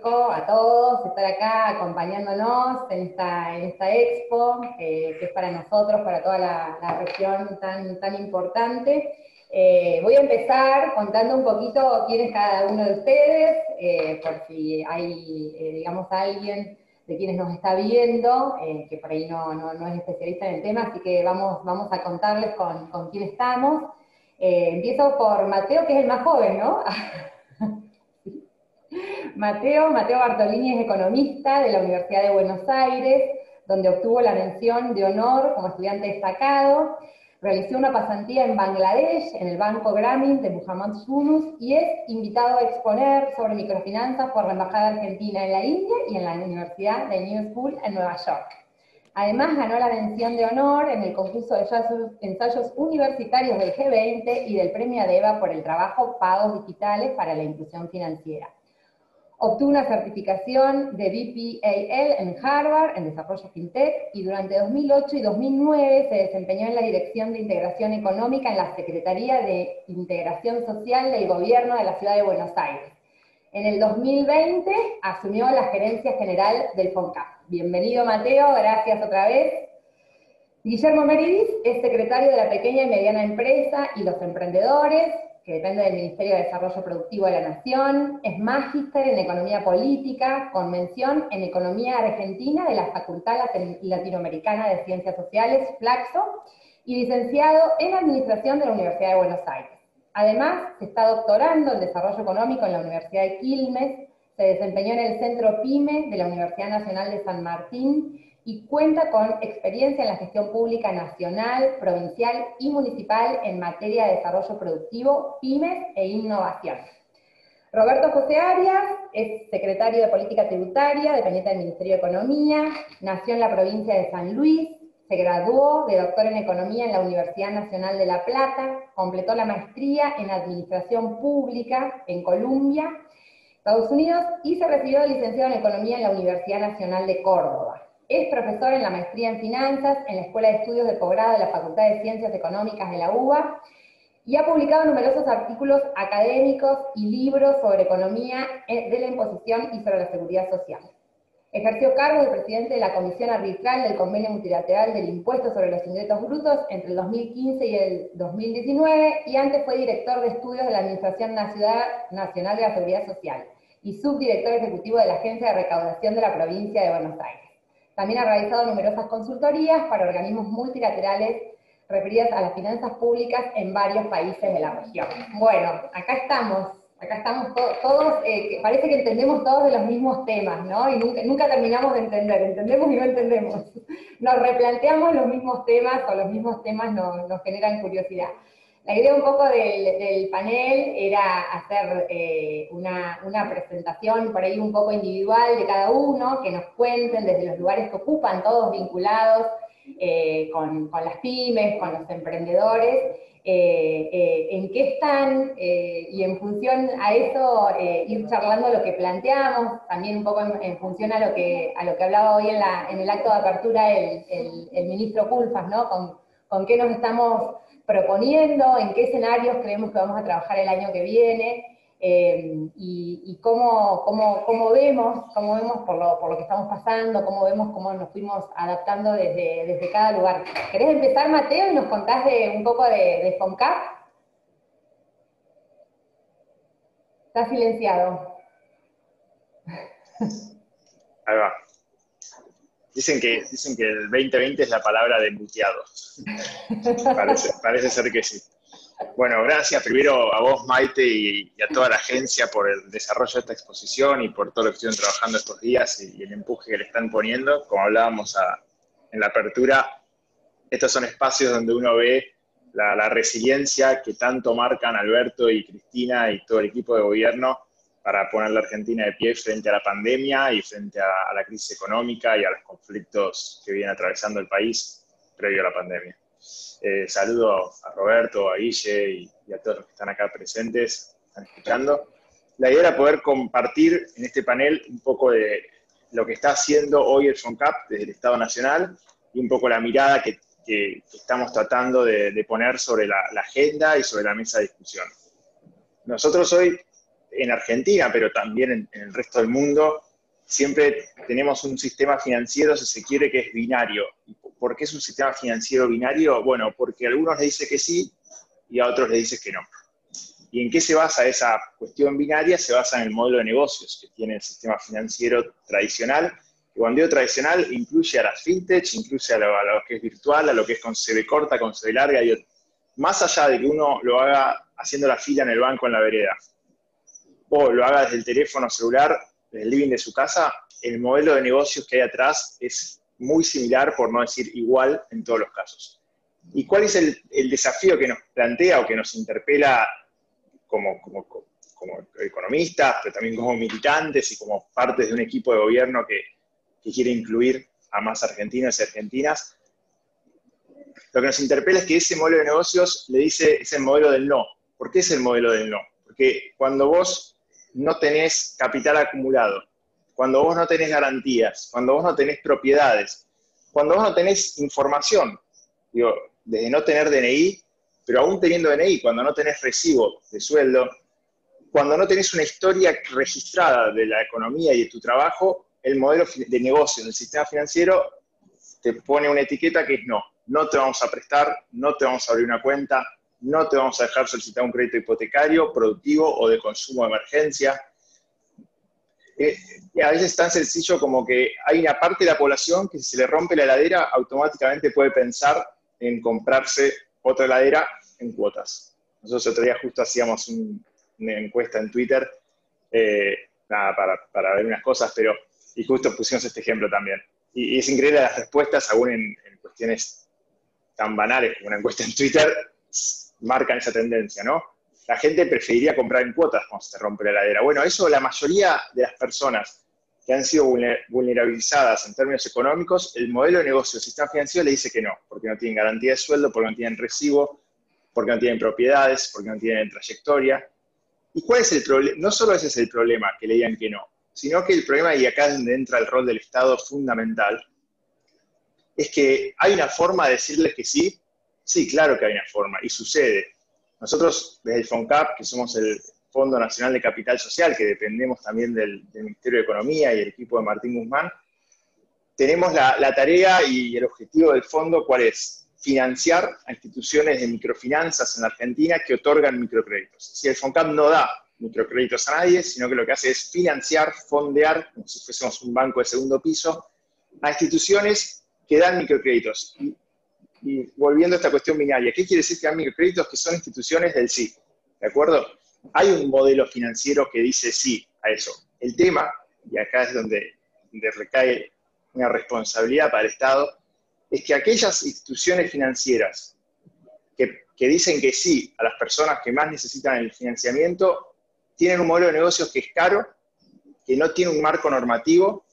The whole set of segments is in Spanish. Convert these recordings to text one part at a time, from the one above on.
A todos estar acá acompañándonos en esta expo, que es para nosotros, para toda la región tan importante. Voy a empezar contando un poquito quién es cada uno de ustedes, por si hay, digamos, alguien de quienes nos está viendo, que por ahí no es especialista en el tema, así que vamos a contarles con quién estamos. Empiezo por Mateo, que es el más joven, ¿no? Mateo Bartolini es economista de la Universidad de Buenos Aires, donde obtuvo la mención de honor como estudiante destacado. Realizó una pasantía en Bangladesh, en el Banco Grameen de Muhammad Yunus, y es invitado a exponer sobre microfinanzas por la Embajada Argentina en la India y en la Universidad de New School en Nueva York. Además, ganó la mención de honor en el concurso de ensayos universitarios del G20 y del Premio ADEVA por el trabajo Pagos Digitales para la Inclusión Financiera. Obtuvo una certificación de BPAL en Harvard, en Desarrollo FinTech, y durante 2008 y 2009 se desempeñó en la Dirección de Integración Económica en la Secretaría de Integración Social del Gobierno de la Ciudad de Buenos Aires. En el 2020 asumió la Gerencia General del FONCAP. Bienvenido, Mateo, gracias otra vez. Guillermo Meridis es secretario de la Pequeña y Mediana Empresa y los Emprendedores, que depende del Ministerio de Desarrollo Productivo de la Nación, es magíster en Economía Política, con mención en Economía Argentina de la Facultad Latinoamericana de Ciencias Sociales, Flaxo, y licenciado en Administración de la Universidad de Buenos Aires. Además, se está doctorando en Desarrollo Económico en la Universidad de Quilmes, se desempeñó en el Centro PYME de la Universidad Nacional de San Martín, y cuenta con experiencia en la gestión pública nacional, provincial y municipal en materia de desarrollo productivo, pymes e innovación. Roberto José Arias es secretario de Política Tributaria, dependiente del Ministerio de Economía, nació en la provincia de San Luis, se graduó de doctor en Economía en la Universidad Nacional de La Plata, completó la maestría en Administración Pública en Columbia, Estados Unidos, y se recibió de licenciado en Economía en la Universidad Nacional de Córdoba. Es profesor en la maestría en Finanzas en la Escuela de Estudios de Posgrado de la Facultad de Ciencias Económicas de la UBA y ha publicado numerosos artículos académicos y libros sobre economía de la imposición y sobre la seguridad social. Ejerció cargo de presidente de la Comisión Arbitral del Convenio Multilateral del Impuesto sobre los Ingresos Brutos entre el 2015 y el 2019 y antes fue director de estudios de la Administración Nacional de la Seguridad Social y subdirector ejecutivo de la Agencia de Recaudación de la Provincia de Buenos Aires. También ha realizado numerosas consultorías para organismos multilaterales referidas a las finanzas públicas en varios países de la región. Bueno, acá estamos todos, parece que entendemos todos de los mismos temas, ¿no? Y nunca terminamos de entendemos y no entendemos. Nos replanteamos los mismos temas o los mismos temas nos generan curiosidad. La idea un poco del panel era hacer una presentación por ahí un poco individual de cada uno, que nos cuenten desde los lugares que ocupan, todos vinculados con las pymes, con los emprendedores, en qué están, y en función a eso ir charlando lo que planteamos, también un poco en función a lo que hablaba hoy en el acto de apertura el ministro Culfas, ¿no? Con qué nos estamos proponiendo, en qué escenarios creemos que vamos a trabajar el año que viene, y cómo vemos por lo que estamos pasando, cómo nos fuimos adaptando desde cada lugar. ¿Querés empezar, Mateo, y nos contás un poco de FONCAP? Está silenciado. Ahí va. Dicen que el 2020 es la palabra de muteado. Parece ser que sí. Bueno, gracias primero a vos, Maite, y a toda la agencia por el desarrollo de esta exposición y por todo lo que estuvieron trabajando estos días y el empuje que le están poniendo. Como hablábamos en la apertura, estos son espacios donde uno ve la resiliencia que tanto marcan Alberto y Cristina y todo el equipo de gobierno para poner la Argentina de pie frente a la pandemia y frente a la crisis económica y a los conflictos que viene atravesando el país previo a la pandemia. Saludo a Roberto, a Guille y a todos los que están acá presentes, están escuchando. La idea era poder compartir en este panel un poco de lo que está haciendo hoy el FONCAP desde el Estado Nacional y un poco la mirada que estamos tratando de poner sobre la agenda y sobre la mesa de discusión. Nosotros hoy en Argentina, pero también en el resto del mundo, siempre tenemos un sistema financiero, si se quiere, que es binario. ¿Por qué es un sistema financiero binario? Bueno, porque a algunos le dice que sí y a otros le dice que no. ¿Y en qué se basa esa cuestión binaria? Se basa en el modelo de negocios que tiene el sistema financiero tradicional. Y cuando digo tradicional, incluye a las fintech, incluye a lo que es virtual, a lo que es con CB corta, con CB larga. Y más allá de que uno lo haga haciendo la fila en el banco en la vereda, o lo haga desde el teléfono celular, desde el living de su casa, el modelo de negocios que hay atrás es muy similar, por no decir igual, en todos los casos. ¿Y cuál es el desafío que nos plantea o que nos interpela como economistas, pero también como militantes y como partes de un equipo de gobierno que quiere incluir a más argentinos y argentinas? Lo que nos interpela es que ese modelo de negocios le dice, es el modelo del no. ¿Por qué es el modelo del no? Porque cuando vos no tenés capital acumulado, cuando vos no tenés garantías, cuando vos no tenés propiedades, cuando vos no tenés información, digo, desde no tener DNI, pero aún teniendo DNI, cuando no tenés recibo de sueldo, cuando no tenés una historia registrada de la economía y de tu trabajo, el modelo de negocio del sistema financiero te pone una etiqueta que es no. No te vamos a prestar, no te vamos a abrir una cuenta, no te vamos a dejar solicitar un crédito hipotecario, productivo o de consumo de emergencia. Y a veces es tan sencillo como que hay una parte de la población que si se le rompe la heladera, automáticamente puede pensar en comprarse otra heladera en cuotas. Nosotros otro día justo hacíamos una encuesta en Twitter, para ver unas cosas, y justo pusimos este ejemplo también. Y es increíble las respuestas, aún en cuestiones tan banales como una encuesta en Twitter, marcan esa tendencia, ¿no? La gente preferiría comprar en cuotas cuando se rompe la heladera. Bueno, eso la mayoría de las personas que han sido vulnerabilizadas en términos económicos, el modelo de negocio del sistema financiero le dice que no, porque no tienen garantía de sueldo, porque no tienen recibo, porque no tienen propiedades, porque no tienen trayectoria. ¿Y cuál es el problema? No solo ese es el problema, que le digan que no, sino que el problema, y acá es donde entra el rol del Estado fundamental, es que hay una forma de decirles que sí. Sí, claro que hay una forma, y sucede. Nosotros, desde el FONCAP, que somos el Fondo Nacional de Capital Social, que dependemos también del Ministerio de Economía y el equipo de Martín Guzmán, tenemos la tarea y el objetivo del fondo, ¿cuál es? Financiar a instituciones de microfinanzas en la Argentina que otorgan microcréditos. Si el FONCAP no da microcréditos a nadie, sino que lo que hace es financiar, fondear, como si fuésemos un banco de segundo piso, a instituciones que dan microcréditos. Y volviendo a esta cuestión binaria, ¿qué quiere decir que dan microcréditos? Que son instituciones del sí, ¿de acuerdo? Hay un modelo financiero que dice sí a eso. El tema, y acá es donde recae una responsabilidad para el Estado, es que aquellas instituciones financieras que dicen que sí a las personas que más necesitan el financiamiento, tienen un modelo de negocios que es caro, que no tiene un marco normativo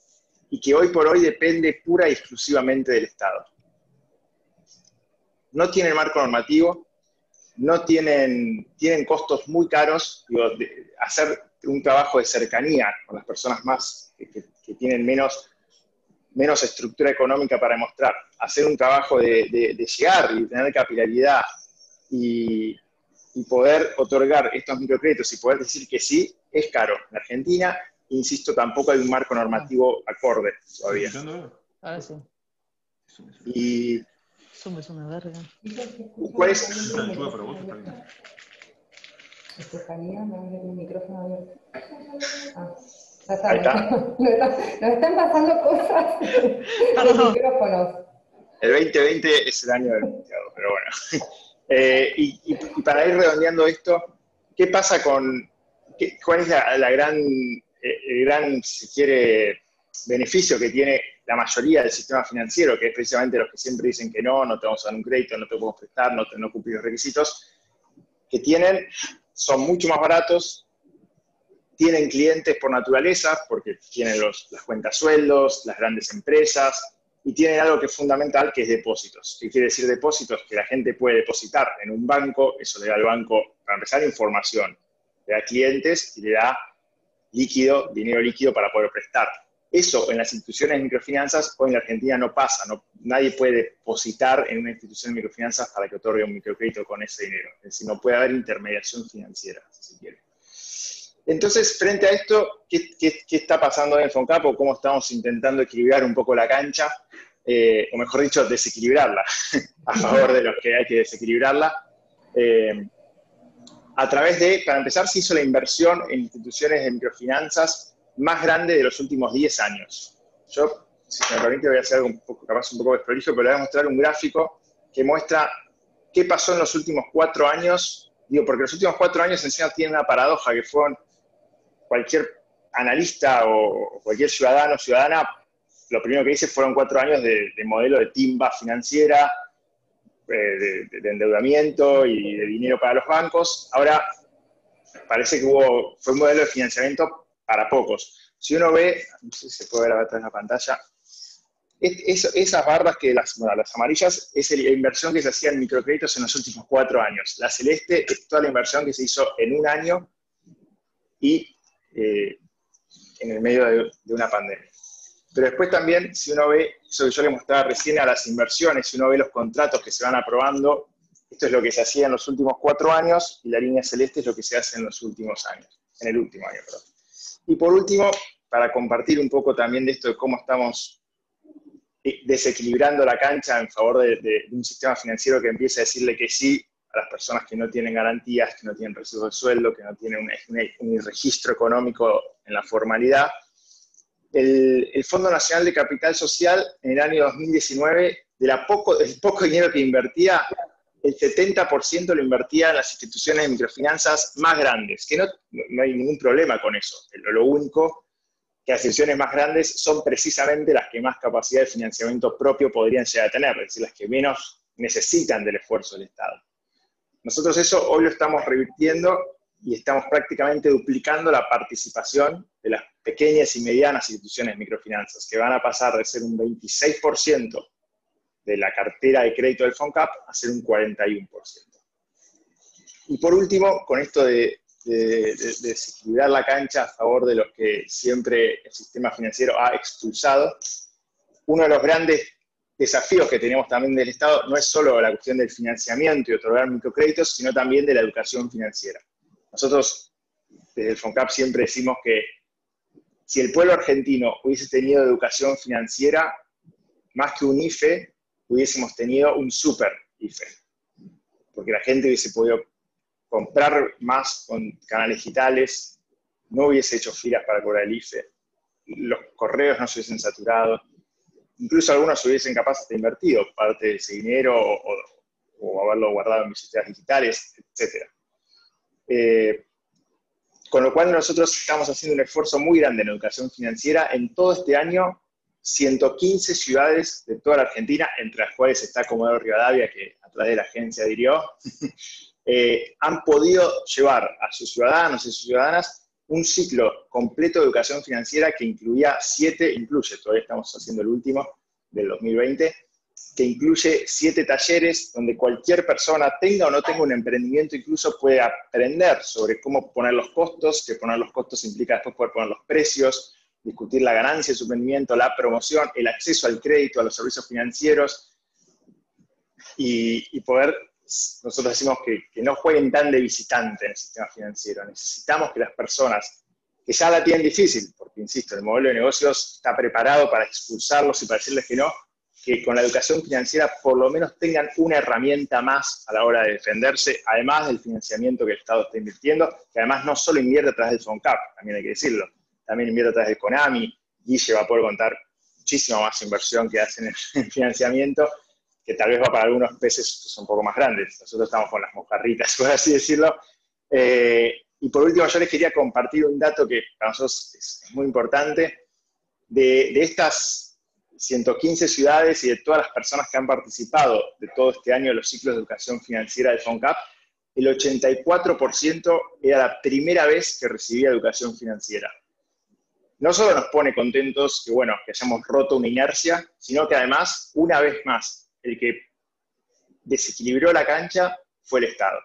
y que hoy por hoy depende pura y exclusivamente del Estado. No tienen marco normativo, tienen costos muy caros. Digo, hacer un trabajo de cercanía con las personas más que tienen menos estructura económica para demostrar, hacer un trabajo de llegar y tener capilaridad y poder otorgar estos microcréditos y poder decir que sí, es caro. En Argentina, insisto, tampoco hay un marco normativo acorde todavía. Ahora sí. Y Zoom es una verga. ¿cuál es? Ayuda para vos, está bien. Estefanía, me voy a mi micrófono abierto. Ya está. Ahí está. Nos están pasando cosas en los micrófonos. El 2020 es el año del muteado, pero bueno. Y para ir redondeando esto, ¿qué pasa con... ¿Cuál es el gran, si quiere, beneficio que tiene la mayoría del sistema financiero, que es precisamente los que siempre dicen que no te vamos a dar un crédito, no te podemos prestar, no cumplir los requisitos, que tienen, son mucho más baratos, tienen clientes por naturaleza, porque tienen las cuentas sueldos, las grandes empresas, y tienen algo que es fundamental, que es depósitos. ¿Qué quiere decir depósitos? Que la gente puede depositar en un banco, eso le da al banco, para empezar, información, le da clientes y le da líquido, dinero líquido para poder prestar. Eso en las instituciones de microfinanzas hoy en la Argentina no pasa. Nadie puede depositar en una institución de microfinanzas para que otorgue un microcrédito con ese dinero. Es decir, no puede haber intermediación financiera, si se quiere. Entonces, frente a esto, ¿qué está pasando en el FONCAP o cómo estamos intentando equilibrar un poco la cancha? O mejor dicho, desequilibrarla, a favor de los que hay que desequilibrarla. A través de, para empezar, se hizo la inversión en instituciones de microfinanzas más grande de los últimos 10 años. Yo, si me permite, voy a hacer algo un poco, capaz un poco desprolijo, pero le voy a mostrar un gráfico que muestra qué pasó en los últimos 4 años. Digo, porque los últimos 4 años encima tienen una paradoja, que fueron cualquier analista o cualquier ciudadano o ciudadana, lo primero que hice fueron 4 años de modelo de timba financiera, de endeudamiento y de dinero para los bancos. Ahora parece que fue un modelo de financiamiento para pocos. Si uno ve, no sé si se puede ver atrás en la pantalla, esas barras las amarillas es la inversión que se hacía en microcréditos en los últimos 4 años. La celeste es toda la inversión que se hizo en un año y en el medio de una pandemia. Pero después también, si uno ve, eso que yo le mostraba recién a las inversiones, si uno ve los contratos que se van aprobando, esto es lo que se hacía en los últimos 4 años y la línea celeste es lo que se hace en los últimos años, en el último año, perdón. Y por último, para compartir un poco también de esto de cómo estamos desequilibrando la cancha en favor de un sistema financiero que empieza a decirle que sí a las personas que no tienen garantías, que no tienen residuos de sueldo, que no tienen un registro económico en la formalidad. El Fondo Nacional de Capital Social en el año 2019, del poco dinero que invertía, el 70% lo invertía en las instituciones de microfinanzas más grandes, que no hay ningún problema con eso. Lo único que las instituciones más grandes son precisamente las que más capacidad de financiamiento propio podrían llegar a tener, es decir, las que menos necesitan del esfuerzo del Estado. Nosotros eso hoy lo estamos revirtiendo y estamos prácticamente duplicando la participación de las pequeñas y medianas instituciones de microfinanzas, que van a pasar de ser un 26% de la cartera de crédito del FONCAP a ser un 41%. Y por último, con esto de desequilibrar la cancha a favor de los que siempre el sistema financiero ha expulsado, uno de los grandes desafíos que tenemos también del Estado no es solo la cuestión del financiamiento y otorgar microcréditos, sino también de la educación financiera. Nosotros, desde el FONCAP, siempre decimos que si el pueblo argentino hubiese tenido educación financiera, más que un IFE, hubiésemos tenido un super IFE. Porque la gente hubiese podido comprar más con canales digitales, no hubiese hecho filas para cobrar el IFE, los correos no se hubiesen saturado, incluso algunos se hubiesen capaces de invertido parte de ese dinero o haberlo guardado en billeteras digitales, etc. Con lo cual nosotros estamos haciendo un esfuerzo muy grande en educación financiera. En todo este año, 115 ciudades de toda la Argentina, entre las cuales está Comodoro Rivadavia, que a través de la agencia dirigió, han podido llevar a sus ciudadanos y sus ciudadanas un ciclo completo de educación financiera que incluye, todavía estamos haciendo el último del 2020, que incluye 7 talleres donde cualquier persona, tenga o no tenga un emprendimiento, incluso puede aprender sobre cómo poner los costos, que poner los costos implica después poder poner los precios, discutir la ganancia de su emprendimiento, la promoción, el acceso al crédito, a los servicios financieros, y poder, nosotros decimos que no jueguen tan de visitante en el sistema financiero. Necesitamos que las personas que ya la tienen difícil, porque insisto, el modelo de negocios está preparado para expulsarlos y para decirles que no, que con la educación financiera por lo menos tengan una herramienta más a la hora de defenderse, además del financiamiento que el Estado está invirtiendo, que además no solo invierte a través del FONCAP, también hay que decirlo, también invierte a través del CONAMI. Guille va a poder contar muchísima más inversión que hacen en financiamiento, que tal vez va para algunos peces que son un poco más grandes. Nosotros estamos con las mojarritas, por así decirlo. Y por último, yo les quería compartir un dato que para nosotros es muy importante. De estas 115 ciudades y de todas las personas que han participado de todo este año en los ciclos de educación financiera del FONCAP, el 84% era la primera vez que recibía educación financiera. No solo nos pone contentos que hayamos roto una inercia, sino que además, una vez más, el que desequilibró la cancha fue el Estado.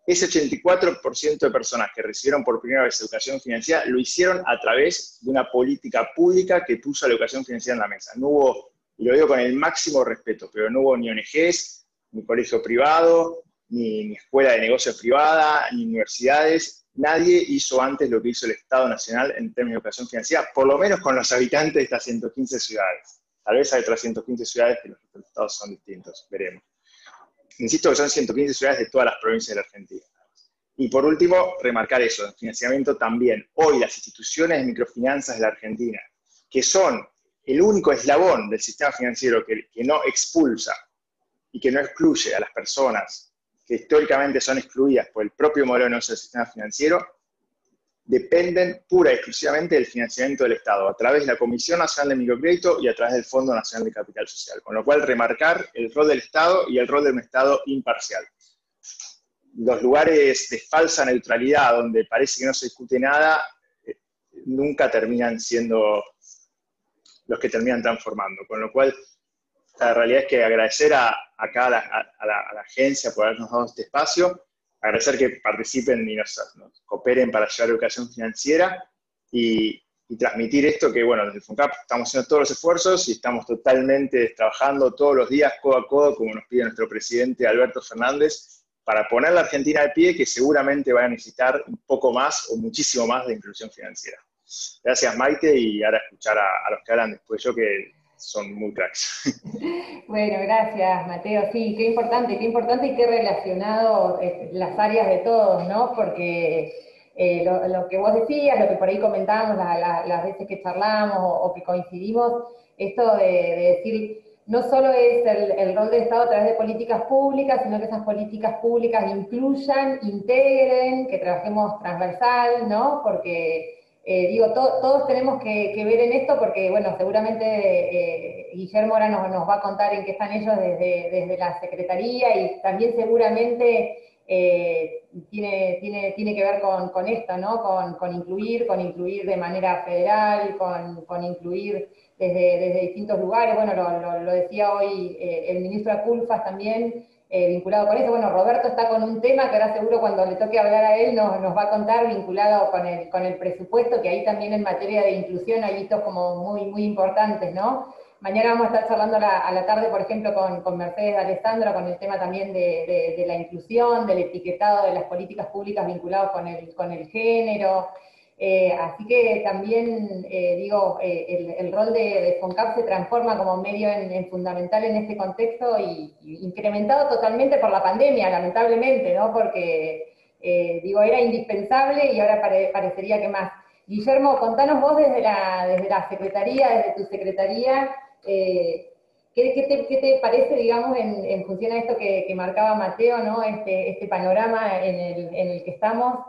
Ese 84% de personas que recibieron por primera vez educación financiera lo hicieron a través de una política pública que puso la educación financiera en la mesa. No hubo, y lo digo con el máximo respeto, pero no hubo ni ONGs, ni colegio privado, ni escuela de negocios privada, ni universidades. nadie hizo antes lo que hizo el Estado Nacional en términos de educación financiera, por lo menos con los habitantes de estas 115 ciudades. Tal vez hay otras 115 ciudades que los resultados son distintos, veremos. Insisto que son 115 ciudades de todas las provincias de la Argentina. Y por último, remarcar eso, el financiamiento también. Hoy las instituciones de microfinanzas de la Argentina, que son el único eslabón del sistema financiero que no expulsa y que no excluye a las personas que históricamente son excluidas por el propio modelo de negocio del sistema financiero, dependen pura y exclusivamente del financiamiento del Estado, a través de la Comisión Nacional de Microcrédito y a través del Fondo Nacional de Capital Social. Con lo cual, remarcar el rol del Estado y el rol de un Estado imparcial. Los lugares de falsa neutralidad, donde parece que no se discute nada, nunca terminan siendo los que terminan transformando. Con lo cual, la realidad es que agradecer acá a la agencia por habernos dado este espacio, agradecer que participen y nos cooperen para llevar educación financiera y transmitir esto que, bueno, desde el FONCAP estamos haciendo todos los esfuerzos y estamos totalmente trabajando todos los días, codo a codo, como nos pide nuestro presidente Alberto Fernández, para poner la Argentina de pie, que seguramente va a necesitar un poco más o muchísimo más de inclusión financiera. Gracias, Maite, y ahora escuchar a los que hablan después yo, que son muy cracks. Bueno, gracias, Mateo. Sí, qué importante y qué relacionado las áreas de todos, ¿no? Porque lo que vos decías, lo que por ahí comentábamos las veces que charlamos o que coincidimos, esto de decir, no solo es el rol del Estado a través de políticas públicas, sino que esas políticas públicas incluyan, integren, que trabajemos transversal, ¿no? Porque todos tenemos que ver en esto porque, bueno, seguramente Guillermo ahora nos va a contar en qué están ellos desde la Secretaría y también seguramente tiene que ver con esto, ¿no? Con incluir de manera federal, con incluir desde distintos lugares. Bueno, lo decía hoy el ministro Aculfas también, vinculado con eso. Bueno, Roberto está con un tema que ahora seguro cuando le toque hablar a él nos va a contar, vinculado con el presupuesto, que ahí también en materia de inclusión hay hitos como muy, muy importantes, ¿no? Mañana vamos a estar charlando a la tarde, por ejemplo, con Mercedes Alessandro, con el tema también de la inclusión, del etiquetado de las políticas públicas vinculados con el género. Así que también, el rol de FONCAP se transforma como medio fundamental en este contexto y incrementado totalmente por la pandemia, lamentablemente, ¿no? Porque, era indispensable y ahora parecería que más. Guillermo, contanos vos desde la Secretaría, desde tu Secretaría, ¿qué te parece, digamos, en función a esto que marcaba Mateo, ¿no? Este panorama en el que estamos?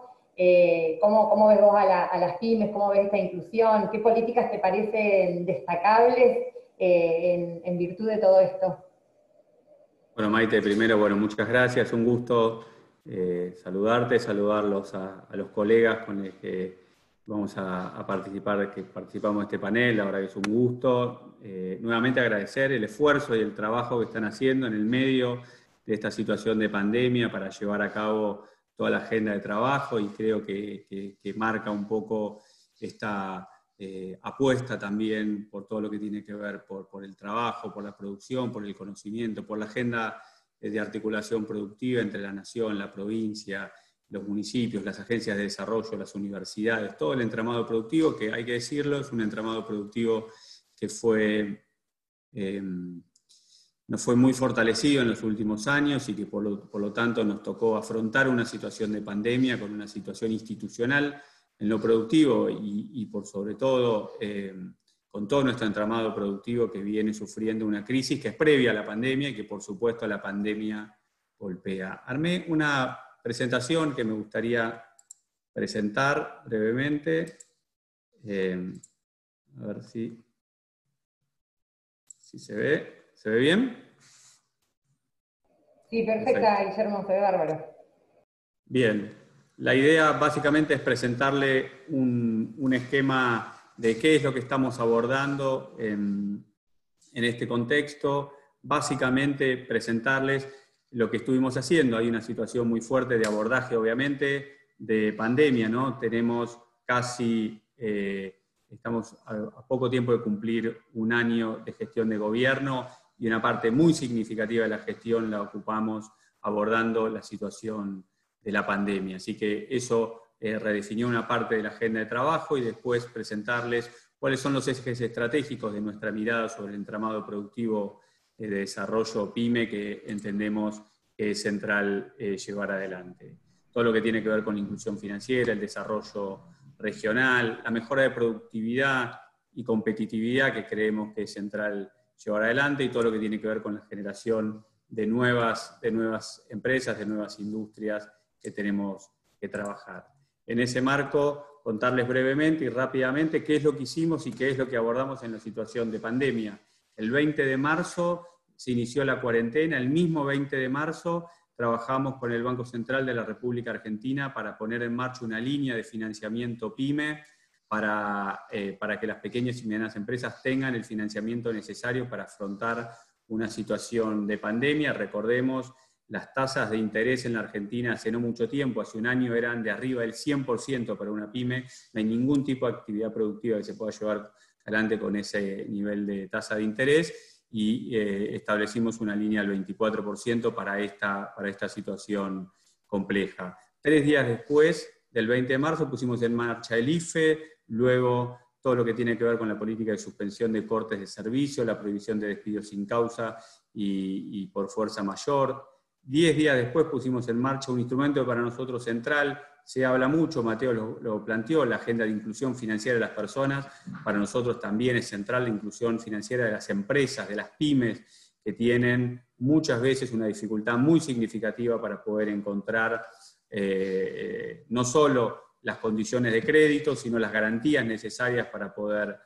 ¿Cómo ves vos a las pymes? ¿Cómo ves esta inclusión? ¿Qué políticas te parecen destacables en virtud de todo esto? Bueno, Maite, primero, muchas gracias. Un gusto saludarlos a los colegas con los que vamos a participar, que participamos en este panel. La verdad que es un gusto. Nuevamente agradecer el esfuerzo y el trabajo que están haciendo en el medio de esta situación de pandemia para llevar a cabo toda la agenda de trabajo, y creo que marca un poco esta apuesta también por todo lo que tiene que ver por el trabajo, por la producción, por el conocimiento, por la agenda de articulación productiva entre la nación, la provincia, los municipios, las agencias de desarrollo, las universidades, todo el entramado productivo, que hay que decirlo, es un entramado productivo que no fue muy fortalecido en los últimos años y que por lo tanto nos tocó afrontar una situación de pandemia con una situación institucional en lo productivo y por sobre todo con todo nuestro entramado productivo que viene sufriendo una crisis que es previa a la pandemia y que por supuesto la pandemia golpea. Armé una presentación que me gustaría presentar brevemente. A ver si se ve. ¿Se ve bien? Sí, perfecta, Guillermo, se ve bárbaro. Bien. La idea básicamente es presentarle un esquema de qué es lo que estamos abordando en este contexto. Básicamente presentarles lo que estuvimos haciendo. Hay una situación muy fuerte de abordaje, obviamente, de pandemia, ¿no? Tenemos estamos a poco tiempo de cumplir un año de gestión de gobierno y una parte muy significativa de la gestión la ocupamos abordando la situación de la pandemia. Así que eso redefinir una parte de la agenda de trabajo y después presentarles cuáles son los ejes estratégicos de nuestra mirada sobre el entramado productivo de desarrollo PYME que entendemos que es central llevar adelante. Todo lo que tiene que ver con la inclusión financiera, el desarrollo regional, la mejora de productividad y competitividad que creemos que es central llevar adelante, y todo lo que tiene que ver con la generación de nuevas empresas, de nuevas industrias que tenemos que trabajar. En ese marco, contarles brevemente y rápidamente qué es lo que hicimos y qué es lo que abordamos en la situación de pandemia. El 20 de marzo se inició la cuarentena, el mismo 20 de marzo trabajamos con el Banco Central de la República Argentina para poner en marcha una línea de financiamiento PYME para que las pequeñas y medianas empresas tengan el financiamiento necesario para afrontar una situación de pandemia. Recordemos, las tasas de interés en la Argentina hace no mucho tiempo, hace un año, eran de arriba del 100% para una PYME. No hay ningún tipo de actividad productiva que se pueda llevar adelante con ese nivel de tasa de interés, y establecimos una línea del 24% para esta situación compleja. 3 días después del 20 de marzo pusimos en marcha el IFE, luego todo lo que tiene que ver con la política de suspensión de cortes de servicio, la prohibición de despidos sin causa y por fuerza mayor. 10 días después pusimos en marcha un instrumento para nosotros central. Se habla mucho, Mateo lo planteó, la agenda de inclusión financiera de las personas. Para nosotros también es central la inclusión financiera de las empresas, de las pymes, que tienen muchas veces una dificultad muy significativa para poder encontrar no solo las condiciones de crédito, sino las garantías necesarias para poder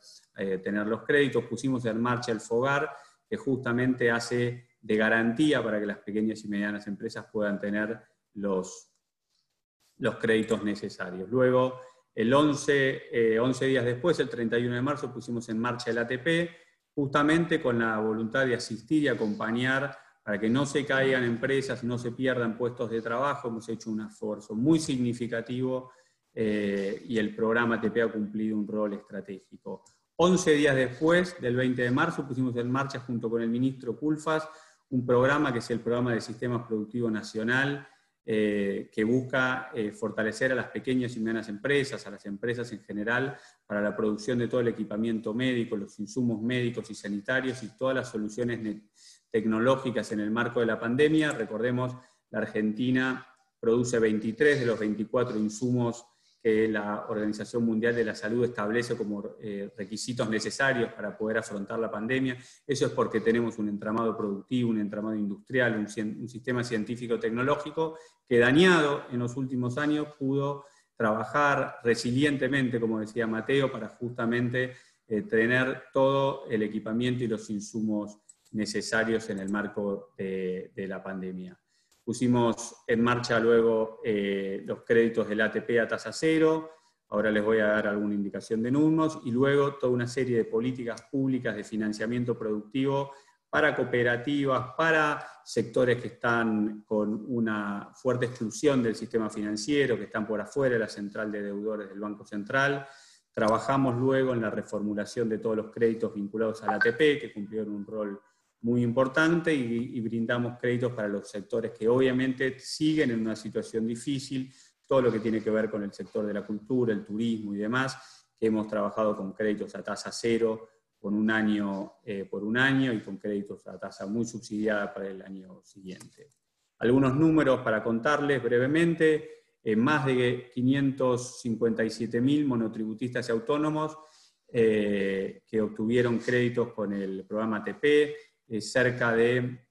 tener los créditos. Pusimos en marcha el FOGAR, que justamente hace de garantía para que las pequeñas y medianas empresas puedan tener los créditos necesarios. Luego, 11 días después, el 31 de marzo, pusimos en marcha el ATP, justamente con la voluntad de asistir y acompañar para que no se caigan empresas, no se pierdan puestos de trabajo. Hemos hecho un esfuerzo muy significativo y el programa ATP ha cumplido un rol estratégico. 11 días después del 20 de marzo pusimos en marcha junto con el ministro Culfas un programa que es el Programa de Sistemas Productivos Nacional, que busca fortalecer a las pequeñas y medianas empresas, a las empresas en general, para la producción de todo el equipamiento médico, los insumos médicos y sanitarios y todas las soluciones tecnológicas en el marco de la pandemia. Recordemos, la Argentina produce 23 de los 24 insumos que la Organización Mundial de la Salud establece como requisitos necesarios para poder afrontar la pandemia. Eso es porque tenemos un entramado productivo, un entramado industrial, un sistema científico-tecnológico que, dañado en los últimos años, pudo trabajar resilientemente, como decía Mateo, para justamente tener todo el equipamiento y los insumos necesarios en el marco de la pandemia. Pusimos en marcha luego los créditos del ATP a tasa cero, ahora les voy a dar alguna indicación de números, y luego toda una serie de políticas públicas de financiamiento productivo para cooperativas, para sectores que están con una fuerte exclusión del sistema financiero, que están por afuera de la central de deudores del Banco Central. Trabajamos luego en la reformulación de todos los créditos vinculados al ATP, que cumplieron un rol muy importante, y brindamos créditos para los sectores que obviamente siguen en una situación difícil, todo lo que tiene que ver con el sector de la cultura, el turismo y demás, que hemos trabajado con créditos a tasa cero por un año y con créditos a tasa muy subsidiada para el año siguiente. Algunos números para contarles brevemente: más de 557.000 monotributistas y autónomos que obtuvieron créditos con el programa ATP, cerca de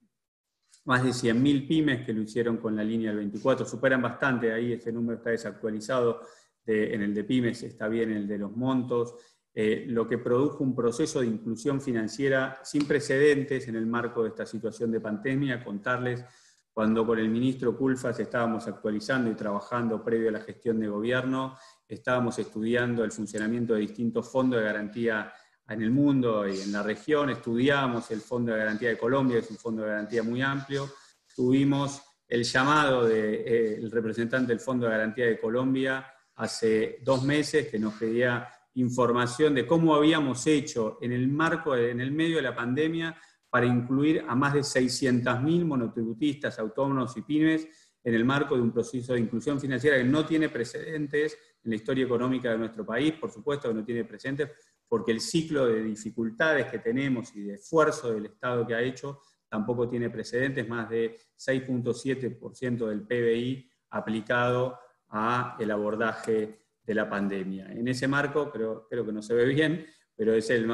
más de 100.000 pymes que lo hicieron con la línea del 24, superan bastante, ahí ese número está desactualizado, en el de pymes está bien el de los montos, lo que produjo un proceso de inclusión financiera sin precedentes en el marco de esta situación de pandemia. Contarles, cuando con el ministro Culfas estábamos actualizando y trabajando previo a la gestión de gobierno, estábamos estudiando el funcionamiento de distintos fondos de garantía en el mundo y en la región. Estudiamos el Fondo de Garantía de Colombia, que es un fondo de garantía muy amplio. Tuvimos el llamado del representante del Fondo de Garantía de Colombia hace 2 meses, que nos pedía información de cómo habíamos hecho en el medio de la pandemia, para incluir a más de 600.000 monotributistas, autónomos y pymes en el marco de un proceso de inclusión financiera que no tiene precedentes en la historia económica de nuestro país, por supuesto que no tiene precedentes, porque el ciclo de dificultades que tenemos y de esfuerzo del Estado que ha hecho tampoco tiene precedentes, más de 6.7% del PBI aplicado al abordaje de la pandemia. En ese marco, creo que no se ve bien, pero es el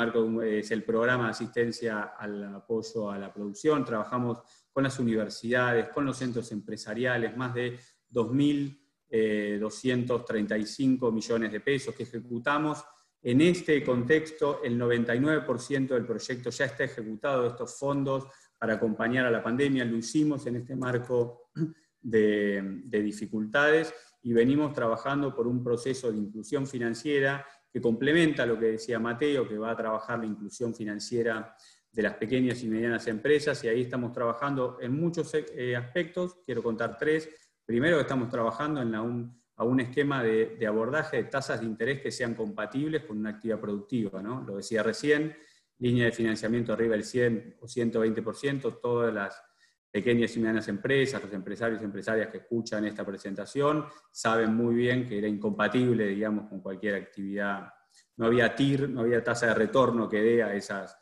programa de asistencia al apoyo a la producción. Trabajamos con las universidades, con los centros empresariales, más de 2.235 millones de pesos que ejecutamos. En este contexto, el 99% del proyecto ya está ejecutado de estos fondos para acompañar a la pandemia. Lo hicimos en este marco de dificultades y venimos trabajando por un proceso de inclusión financiera que complementa lo que decía Mateo, que va a trabajar la inclusión financiera de las pequeñas y medianas empresas, y ahí estamos trabajando en muchos aspectos. Quiero contar tres. Primero, que estamos trabajando en a un esquema de abordaje de tasas de interés que sean compatibles con una actividad productiva, ¿no? Lo decía recién, línea de financiamiento arriba del 100 o 120%, todas las pequeñas y medianas empresas, los empresarios y empresarias que escuchan esta presentación, saben muy bien que era incompatible, digamos, con cualquier actividad. No había TIR, no había tasa de retorno que dé a esas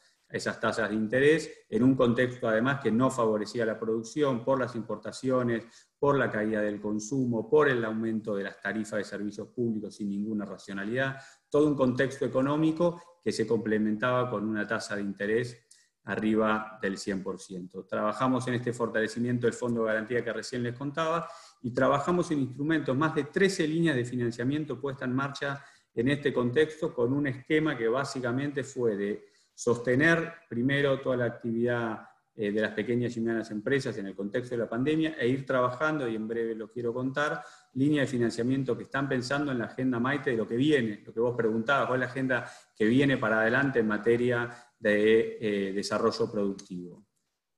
tasas de interés, en un contexto además que no favorecía la producción por las importaciones, por la caída del consumo, por el aumento de las tarifas de servicios públicos sin ninguna racionalidad, todo un contexto económico que se complementaba con una tasa de interés arriba del 100%. Trabajamos en este fortalecimiento del Fondo de Garantía que recién les contaba, y trabajamos en instrumentos, más de 13 líneas de financiamiento puestas en marcha en este contexto, con un esquema que básicamente fue de sostener primero toda la actividad de las pequeñas y medianas empresas en el contexto de la pandemia, e ir trabajando, y en breve lo quiero contar, líneas de financiamiento que están pensando en la agenda Maite de lo que viene, lo que vos preguntabas, cuál es la agenda que viene para adelante en materia de desarrollo productivo.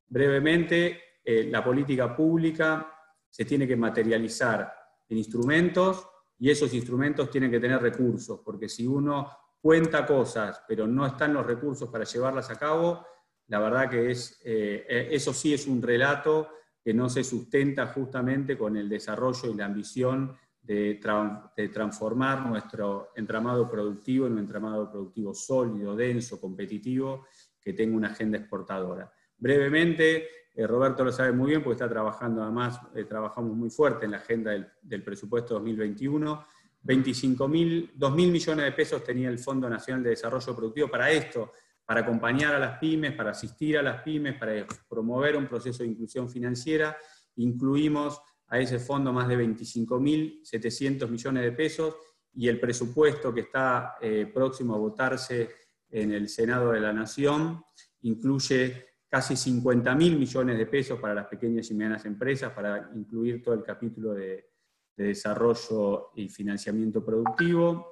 Brevemente, la política pública se tiene que materializar en instrumentos, y esos instrumentos tienen que tener recursos, porque si uno cuenta cosas, pero no están los recursos para llevarlas a cabo, la verdad que eso sí es un relato que no se sustenta justamente con el desarrollo y la ambición de transformar nuestro entramado productivo en un entramado productivo sólido, denso, competitivo, que tenga una agenda exportadora. Brevemente, Roberto lo sabe muy bien porque está trabajando, además, trabajamos muy fuerte en la agenda del presupuesto 2021, 2.000 millones de pesos tenía el Fondo Nacional de Desarrollo Productivo para esto, para acompañar a las pymes, para asistir a las pymes, para promover un proceso de inclusión financiera. Incluimos a ese fondo más de 25.700 millones de pesos, y el presupuesto que está próximo a votarse en el Senado de la Nación incluye casi 50.000 millones de pesos para las pequeñas y medianas empresas, para incluir todo el capítulo de desarrollo y financiamiento productivo.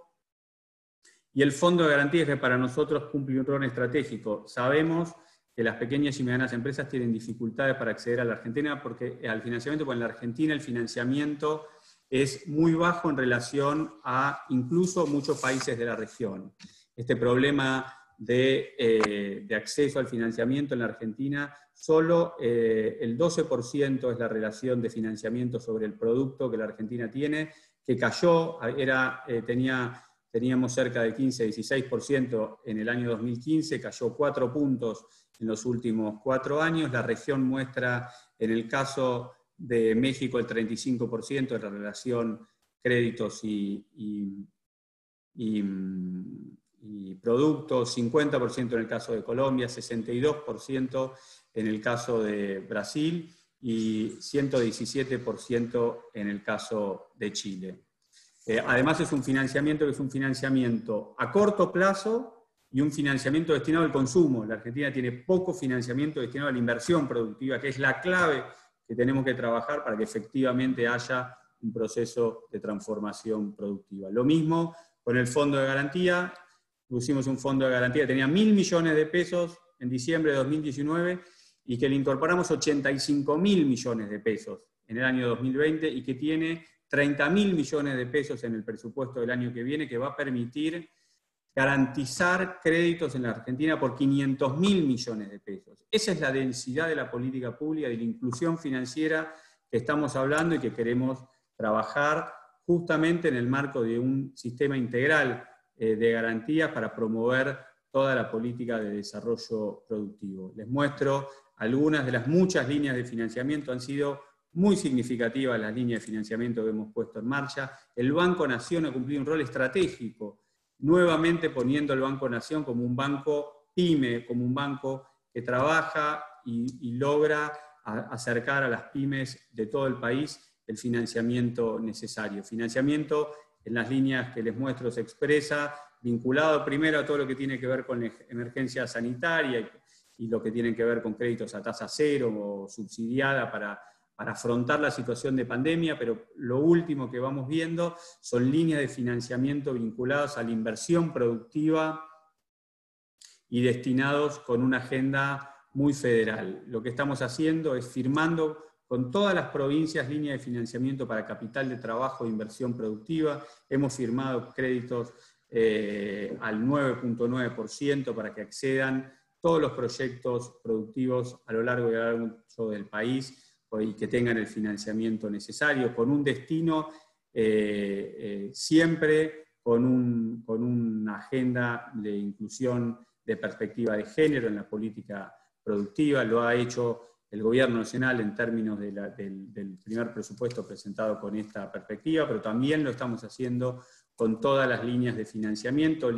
Y el Fondo de Garantías, que para nosotros cumple un rol estratégico. Sabemos que las pequeñas y medianas empresas tienen dificultades para acceder a la Argentina al financiamiento, porque en la Argentina el financiamiento es muy bajo en relación a incluso muchos países de la región. Este problema de acceso al financiamiento en la Argentina, solo el 12% es la relación de financiamiento sobre el producto que la Argentina tiene, que cayó, teníamos cerca de 15-16% en el año 2015, cayó 4 puntos en los últimos 4 años. La región muestra, en el caso de México, el 35% de la relación créditos y productos, 50% en el caso de Colombia, 62% en el caso de Brasil y 117% en el caso de Chile. Además es un financiamiento que es un financiamiento a corto plazo y un financiamiento destinado al consumo. La Argentina tiene poco financiamiento destinado a la inversión productiva, que es la clave que tenemos que trabajar para que efectivamente haya un proceso de transformación productiva. Lo mismo con el Fondo de Garantía. Pusimos un Fondo de Garantía que tenía 1.000 millones de pesos en diciembre de 2019 y que le incorporamos 85.000 millones de pesos en el año 2020 y que tiene 30.000 millones de pesos en el presupuesto del año que viene, que va a permitir garantizar créditos en la Argentina por 500.000 millones de pesos. Esa es la densidad de la política pública, de la inclusión financiera que estamos hablando y que queremos trabajar justamente en el marco de un sistema integral de garantías para promover toda la política de desarrollo productivo. Les muestro algunas de las muchas líneas de financiamiento. Han sido muy significativas las líneas de financiamiento que hemos puesto en marcha. El Banco Nación ha cumplido un rol estratégico, nuevamente poniendo el Banco Nación como un banco pyme, como un banco que trabaja y logra acercar a las pymes de todo el país el financiamiento necesario. Financiamiento en las líneas que les muestro se expresa, vinculado primero a todo lo que tiene que ver con la emergencia sanitaria y lo que tiene que ver con créditos a tasa cero o subsidiada para afrontar la situación de pandemia, pero lo último que vamos viendo son líneas de financiamiento vinculadas a la inversión productiva y destinados con una agenda muy federal. Lo que estamos haciendo es firmando con todas las provincias líneas de financiamiento para capital de trabajo e inversión productiva. Hemos firmado créditos al 9.9% para que accedan todos los proyectos productivos a lo largo y a lo largo del país y que tengan el financiamiento necesario, con un destino siempre con una agenda de inclusión de perspectiva de género en la política productiva. Lo ha hecho el Gobierno Nacional en términos del primer presupuesto presentado con esta perspectiva, pero también lo estamos haciendo con todas las líneas de financiamiento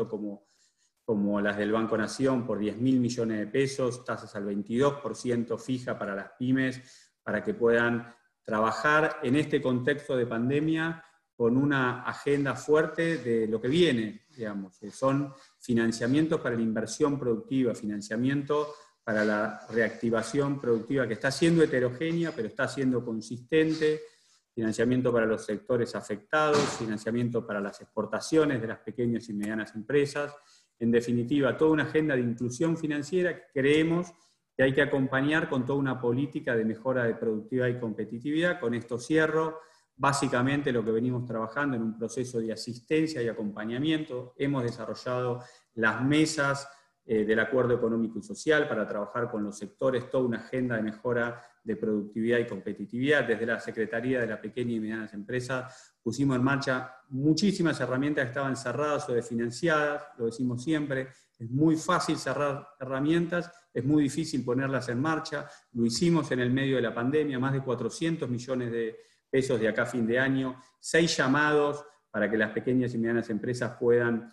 como las del Banco Nación por 10.000 millones de pesos, tasas al 22% fija para las pymes, para que puedan trabajar en este contexto de pandemia con una agenda fuerte de lo que viene, digamos, que son financiamientos para la inversión productiva, financiamiento para la reactivación productiva, que está siendo heterogénea, pero está siendo consistente, financiamiento para los sectores afectados, financiamiento para las exportaciones de las pequeñas y medianas empresas, en definitiva, toda una agenda de inclusión financiera que creemos que hay que acompañar con toda una política de mejora de productividad y competitividad. Con esto cierro. Básicamente lo que venimos trabajando en un proceso de asistencia y acompañamiento. Hemos desarrollado las mesas del Acuerdo Económico y Social para trabajar con los sectores, toda una agenda de mejora de productividad y competitividad. Desde la Secretaría de la Pequeña y Medianas Empresas pusimos en marcha muchísimas herramientas que estaban cerradas o desfinanciadas, lo decimos siempre, es muy fácil cerrar herramientas, es muy difícil ponerlas en marcha. Lo hicimos en el medio de la pandemia, más de 400 millones de pesos de acá a fin de año, 6 llamados para que las pequeñas y medianas empresas puedan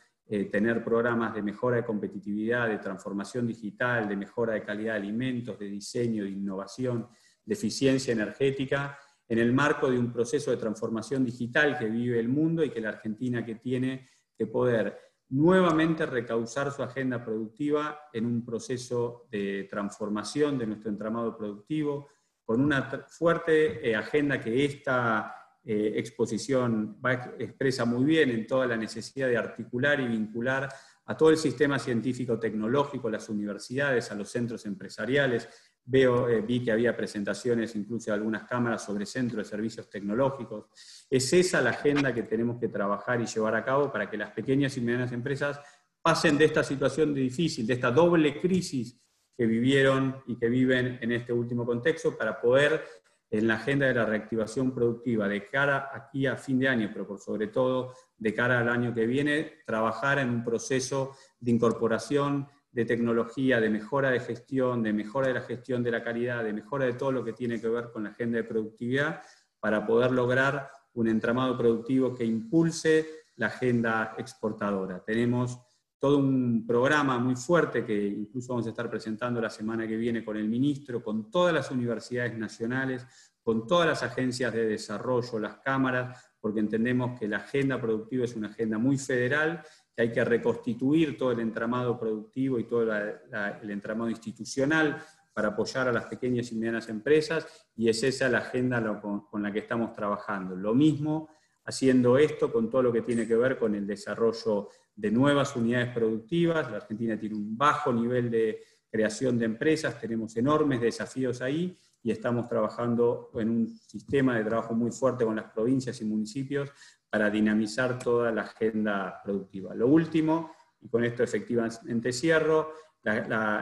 tener programas de mejora de competitividad, de transformación digital, de mejora de calidad de alimentos, de diseño, de innovación, de eficiencia energética, en el marco de un proceso de transformación digital que vive el mundo y que la Argentina que tiene que poder nuevamente recauzar su agenda productiva en un proceso de transformación de nuestro entramado productivo, con una fuerte agenda que esta exposición expresa muy bien en toda la necesidad de articular y vincular a todo el sistema científico-tecnológico, las universidades, a los centros empresariales. Vi que había presentaciones incluso de algunas cámaras sobre centros de servicios tecnológicos. Es esa la agenda que tenemos que trabajar y llevar a cabo para que las pequeñas y medianas empresas pasen de esta situación difícil, de esta doble crisis que vivieron y que viven en este último contexto, para poder, en la agenda de la reactivación productiva, de cara aquí a fin de año, pero por sobre todo de cara al año que viene, trabajar en un proceso de incorporación de tecnología, de mejora de gestión, de mejora de la gestión de la calidad, de mejora de todo lo que tiene que ver con la agenda de productividad, para poder lograr un entramado productivo que impulse la agenda exportadora. Tenemos todo un programa muy fuerte que incluso vamos a estar presentando la semana que viene con el ministro, con todas las universidades nacionales, con todas las agencias de desarrollo, las cámaras, porque entendemos que la agenda productiva es una agenda muy federal, que hay que reconstituir todo el entramado productivo y todo el entramado institucional para apoyar a las pequeñas y medianas empresas, y es esa la agenda con la que estamos trabajando. Lo mismo haciendo esto con todo lo que tiene que ver con el desarrollo de nuevas unidades productivas. La Argentina tiene un bajo nivel de creación de empresas, tenemos enormes desafíos ahí, y estamos trabajando en un sistema de trabajo muy fuerte con las provincias y municipios para dinamizar toda la agenda productiva. Lo último, y con esto efectivamente cierro,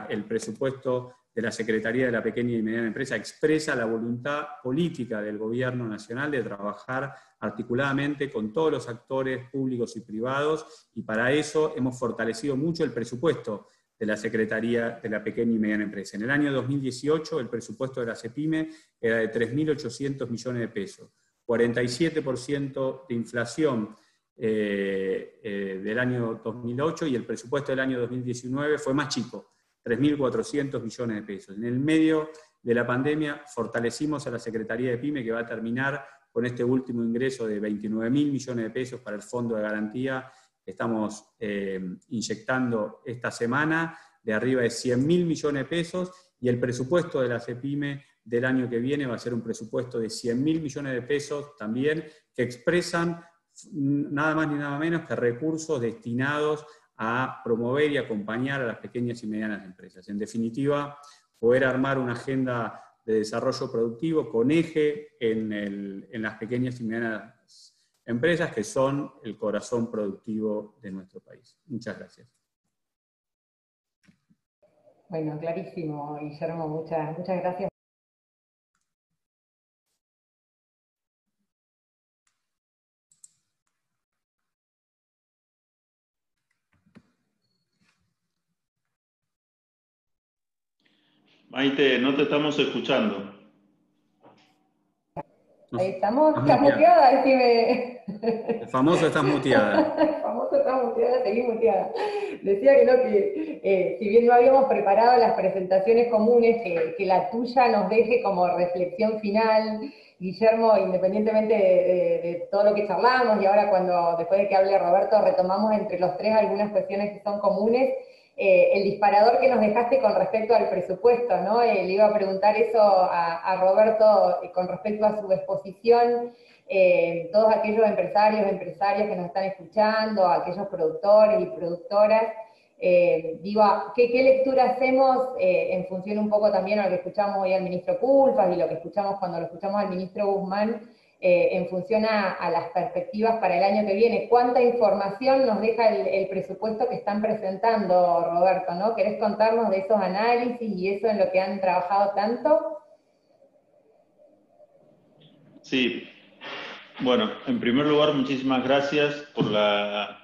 el presupuesto de la Secretaría de la Pequeña y Mediana Empresa expresa la voluntad política del Gobierno Nacional de trabajar articuladamente con todos los actores públicos y privados, y para eso hemos fortalecido mucho el presupuesto de la Secretaría de la Pequeña y Mediana Empresa. En el año 2018 el presupuesto de la CEPIME era de 3.800 millones de pesos, 47% de inflación del año 2008, y el presupuesto del año 2019 fue más chico, 3.400 millones de pesos. En el medio de la pandemia fortalecimos a la Secretaría de PYME, que va a terminar con este último ingreso de 29.000 millones de pesos para el Fondo de Garantía que estamos inyectando esta semana, de arriba de 100.000 millones de pesos, y el presupuesto de la CEPIME del año que viene va a ser un presupuesto de 100.000 millones de pesos también, que expresan nada más ni nada menos que recursos destinados a promover y acompañar a las pequeñas y medianas empresas. En definitiva, poder armar una agenda de desarrollo productivo con eje en las pequeñas y medianas empresas, que son el corazón productivo de nuestro país. Muchas gracias. Bueno, clarísimo, Guillermo, muchas gracias. Maite, no te estamos escuchando. Ahí estamos, ¿estás muteada? Decime. El famoso estás muteada. El famoso estás muteada, seguí muteada. Decía que no, que si bien no habíamos preparado las presentaciones comunes, que la tuya nos deje como reflexión final, Guillermo, independientemente de todo lo que charlamos, y ahora después de que hable Roberto, retomamos entre los tres algunas cuestiones que son comunes. El disparador que nos dejaste con respecto al presupuesto, ¿no? Le iba a preguntar eso a Roberto con respecto a su exposición, todos aquellos empresarios, empresarias que nos están escuchando, aquellos productores y productoras, ¿qué lectura hacemos en función un poco también a lo que escuchamos hoy al ministro Culfas y lo que escuchamos cuando lo escuchamos al ministro Guzmán, en función a las perspectivas para el año que viene? ¿Cuánta información nos deja el presupuesto que están presentando, Roberto, ¿no? ¿Querés contarnos de esos análisis y eso en lo que han trabajado tanto? Sí. Bueno, en primer lugar, muchísimas gracias por la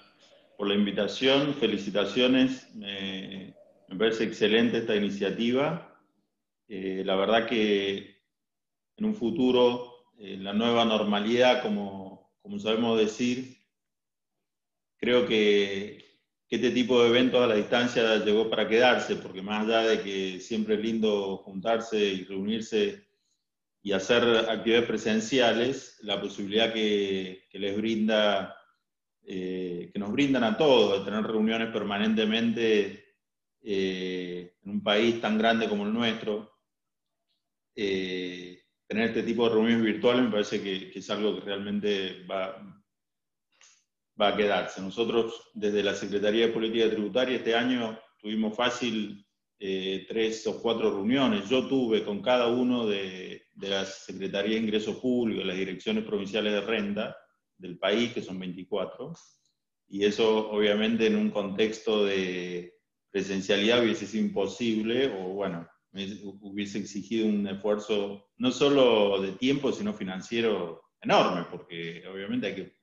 invitación, felicitaciones, me parece excelente esta iniciativa. La verdad que en un futuro, la nueva normalidad, como sabemos decir, creo que este tipo de eventos a la distancia llegó para quedarse, porque más allá de que siempre es lindo juntarse y reunirse y hacer actividades presenciales, la posibilidad que les brinda, que nos brindan a todos, de tener reuniones permanentemente en un país tan grande como el nuestro, tener este tipo de reuniones virtuales me parece que es algo que realmente va a quedarse. Nosotros, desde la Secretaría de Política Tributaria, este año tuvimos fácil 3 o 4 reuniones. Yo tuve con cada uno de la Secretaría de Ingresos Públicos, las direcciones provinciales de renta del país, que son 24, y eso obviamente en un contexto de presencialidad hubiese sido imposible, o bueno, hubiese exigido un esfuerzo no solo de tiempo, sino financiero enorme, porque obviamente hay que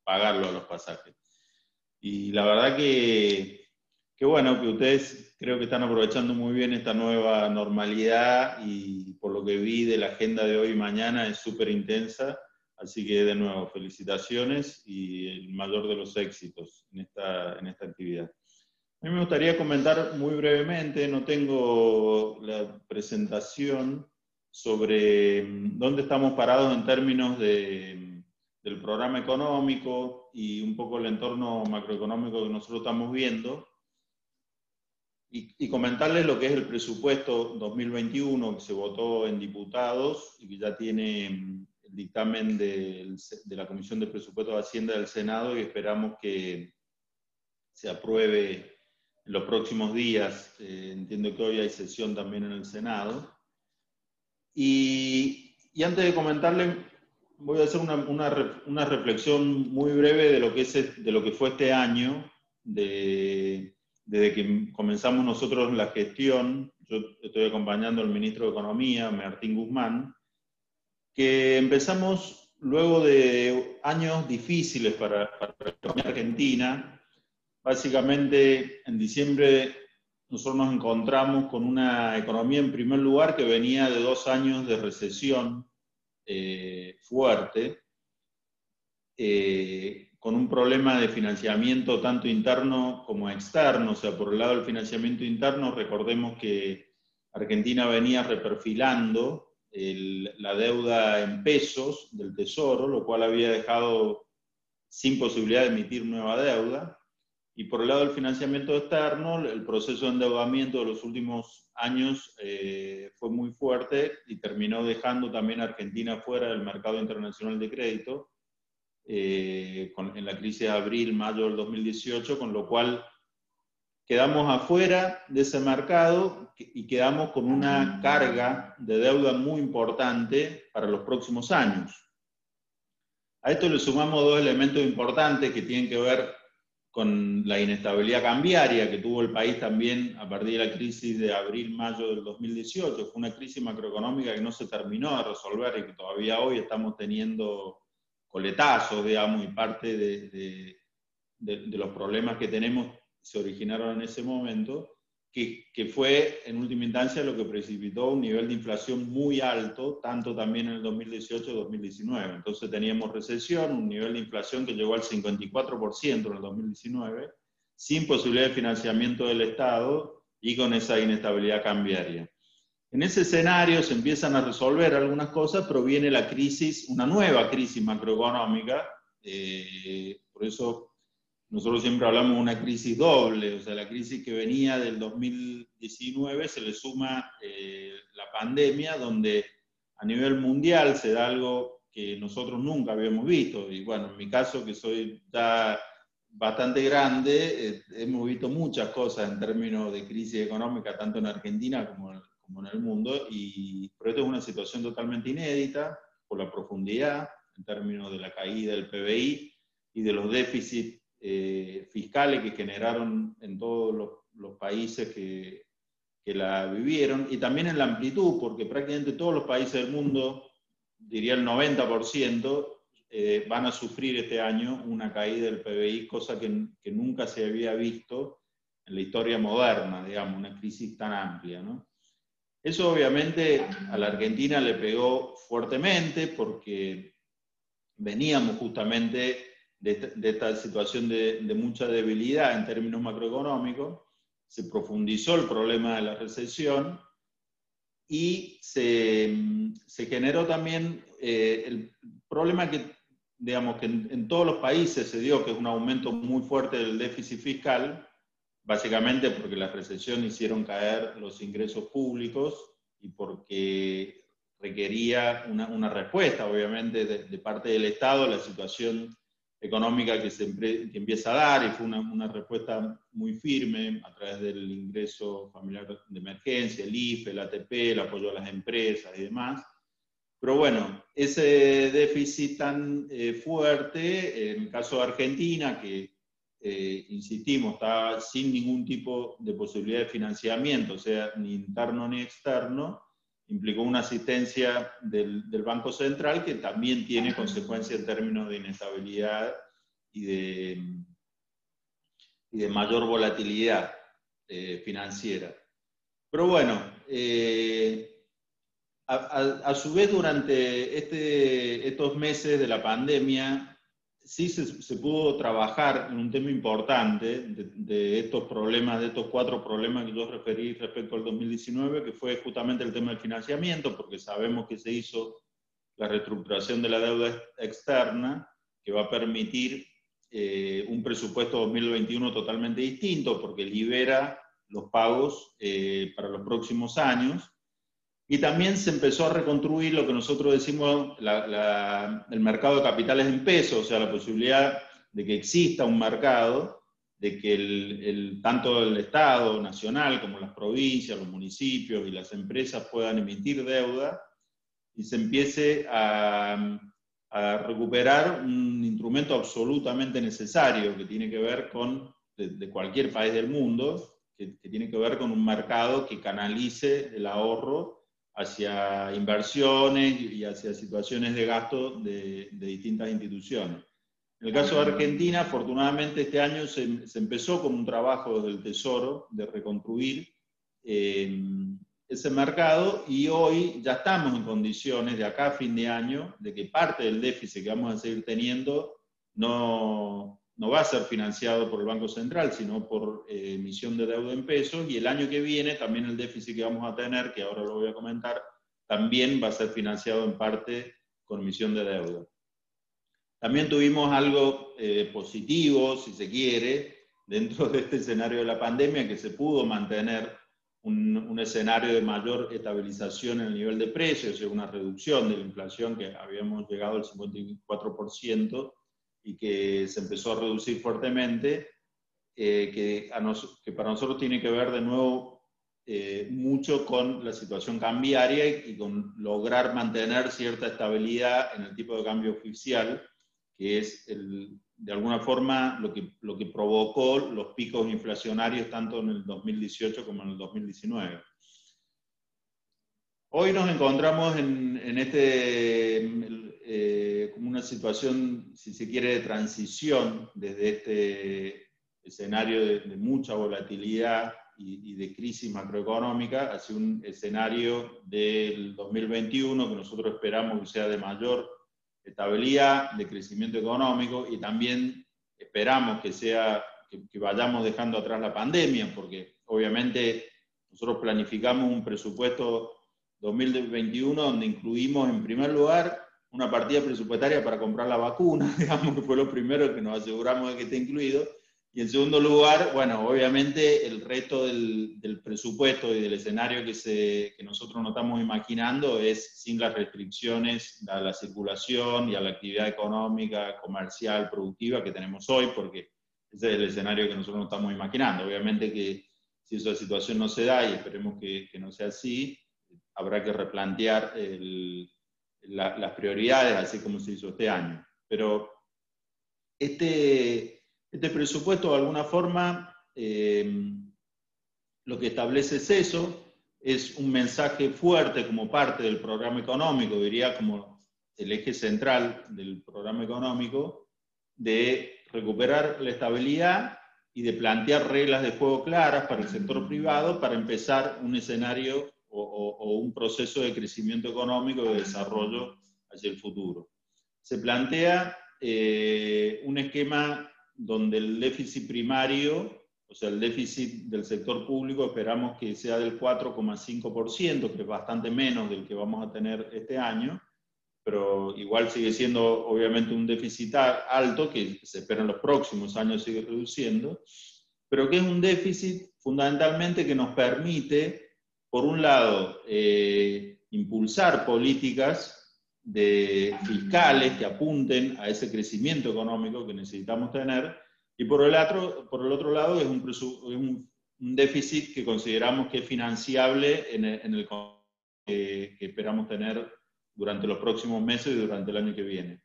pagarlo a los pasajes. Y la verdad que bueno, que ustedes creo que están aprovechando muy bien esta nueva normalidad, y por lo que vi de la agenda de hoy y mañana es súper intensa, así que de nuevo felicitaciones y el mayor de los éxitos en esta actividad. A mí me gustaría comentar muy brevemente, no tengo la presentación, sobre dónde estamos parados en términos del programa económico y un poco el entorno macroeconómico que nosotros estamos viendo, y comentarles lo que es el presupuesto 2021 que se votó en diputados y que ya tiene el dictamen de la Comisión de Presupuestos de Hacienda del Senado, y esperamos que se apruebe en los próximos días. Entiendo que hoy hay sesión también en el Senado. Y antes de comentarles, voy a hacer una reflexión muy breve de lo que fue este año, desde que comenzamos nosotros la gestión. yo estoy acompañando al ministro de Economía, Martín Guzmán, que empezamos luego de años difíciles para la economía argentina. Básicamente, en diciembre nosotros nos encontramos con una economía, en primer lugar, que venía de 2 años de recesión fuerte, con un problema de financiamiento tanto interno como externo. O sea, por el lado del financiamiento interno, recordemos que Argentina venía reperfilando la deuda en pesos del Tesoro, lo cual había dejado sin posibilidad de emitir nueva deuda. Y por el lado del financiamiento externo, el proceso de endeudamiento de los últimos años fue muy fuerte y terminó dejando también a Argentina fuera del mercado internacional de crédito en la crisis de abril-mayo del 2018, con lo cual quedamos afuera de ese mercado y quedamos con una carga de deuda muy importante para los próximos años. A esto le sumamos 2 elementos importantes que tienen que ver con la inestabilidad cambiaria que tuvo el país también a partir de la crisis de abril-mayo del 2018. Fue una crisis macroeconómica que no se terminó de resolver y que todavía hoy estamos teniendo coletazos, digamos, y parte de los problemas que tenemos se originaron en ese momento, que fue en última instancia lo que precipitó un nivel de inflación muy alto, tanto también en el 2018 y 2019. Entonces teníamos recesión, un nivel de inflación que llegó al 54% en el 2019, sin posibilidad de financiamiento del Estado y con esa inestabilidad cambiaria. En ese escenario se empiezan a resolver algunas cosas, pero viene la crisis, una nueva crisis macroeconómica, por eso nosotros siempre hablamos de una crisis doble. O sea, la crisis que venía del 2019 se le suma la pandemia, donde a nivel mundial se da algo que nosotros nunca habíamos visto. Y bueno, en mi caso, que soy ya bastante grande, hemos visto muchas cosas en términos de crisis económica, tanto en Argentina como en el mundo, pero esto es una situación totalmente inédita, por la profundidad, en términos de la caída del PBI y de los déficits fiscales que generaron en todos los países que la vivieron, y también en la amplitud, porque prácticamente todos los países del mundo, diría el 90%, van a sufrir este año una caída del PBI, cosa que nunca se había visto en la historia moderna, digamos, una crisis tan amplia, ¿no? Eso obviamente a la Argentina le pegó fuertemente, porque veníamos justamente de esta situación de mucha debilidad en términos macroeconómicos. Se profundizó el problema de la recesión y se generó también el problema que, digamos, que en todos los países se dio, que es un aumento muy fuerte del déficit fiscal, básicamente porque la recesión hicieron caer los ingresos públicos y porque requería una respuesta, obviamente, de parte del Estado a la situación económica que empieza a dar, y fue una respuesta muy firme a través del ingreso familiar de emergencia, el IFE, el ATP, el apoyo a las empresas y demás. Pero bueno, ese déficit tan fuerte, en el caso de Argentina, que insistimos, estaba sin ningún tipo de posibilidad de financiamiento, o sea, ni interno ni externo, implicó una asistencia del Banco Central que también tiene consecuencias en términos de inestabilidad y de mayor volatilidad financiera. Pero bueno, a su vez, durante estos meses de la pandemia, sí se pudo trabajar en un tema importante de estos problemas, de estos 4 problemas que yo referí respecto al 2019, que fue justamente el tema del financiamiento, porque sabemos que se hizo la reestructuración de la deuda externa, que va a permitir un presupuesto 2021 totalmente distinto, porque libera los pagos para los próximos años. Y también se empezó a reconstruir lo que nosotros decimos el mercado de capitales en pesos, o sea, la posibilidad de que exista un mercado, de que tanto el Estado nacional como las provincias, los municipios y las empresas puedan emitir deuda y se empiece a recuperar un instrumento absolutamente necesario que tiene que ver con, de cualquier país del mundo, que tiene que ver con un mercado que canalice el ahorro hacia inversiones y hacia situaciones de gasto de distintas instituciones. En el caso de Argentina, afortunadamente este año se empezó con un trabajo desde el Tesoro de reconstruir ese mercado, y hoy ya estamos en condiciones, de acá a fin de año, de que parte del déficit que vamos a seguir teniendo no va a ser financiado por el Banco Central, sino por emisión de deuda en pesos, y el año que viene también el déficit que vamos a tener, que ahora lo voy a comentar, también va a ser financiado en parte con emisión de deuda. También tuvimos algo positivo, si se quiere, dentro de este escenario de la pandemia, que se pudo mantener un escenario de mayor estabilización en el nivel de precios, o sea, una reducción de la inflación, que habíamos llegado al 54% y que se empezó a reducir fuertemente, que para nosotros tiene que ver de nuevo mucho con la situación cambiaria y con lograr mantener cierta estabilidad en el tipo de cambio oficial, que es de alguna forma lo que provocó los picos inflacionarios tanto en el 2018 como en el 2019. Hoy nos encontramos en como una situación, si se quiere, de transición desde este escenario de mucha volatilidad y de crisis macroeconómica hacia un escenario del 2021 que nosotros esperamos que sea de mayor estabilidad, de crecimiento económico, y también esperamos que vayamos dejando atrás la pandemia, porque obviamente nosotros planificamos un presupuesto 2021 donde incluimos en primer lugar una partida presupuestaria para comprar la vacuna, digamos que fue lo primero que nos aseguramos de que esté incluido, y en segundo lugar, bueno, obviamente el resto del presupuesto y del escenario que nosotros nos estamos imaginando es sin las restricciones a la circulación y a la actividad económica, comercial, productiva que tenemos hoy, porque ese es el escenario que nosotros nos estamos imaginando. Obviamente que si esa situación no se da, y esperemos que no sea así, habrá que replantear las prioridades, así como se hizo este año. Pero este presupuesto, de alguna forma, lo que establece es eso, es un mensaje fuerte como parte del programa económico, diría como el eje central del programa económico, de recuperar la estabilidad y de plantear reglas de juego claras para el sector privado para empezar un escenario o un proceso de crecimiento económico y de desarrollo hacia el futuro. Se plantea un esquema donde el déficit primario, o sea, el déficit del sector público, esperamos que sea del 4,5%, que es bastante menos del que vamos a tener este año, pero igual sigue siendo obviamente un déficit alto que se espera en los próximos años sigue reduciendo, pero que es un déficit fundamentalmente que nos permite, por un lado, impulsar políticas fiscales que apunten a ese crecimiento económico que necesitamos tener, y por el otro lado es un déficit que consideramos que es financiable que esperamos tener durante los próximos meses y durante el año que viene.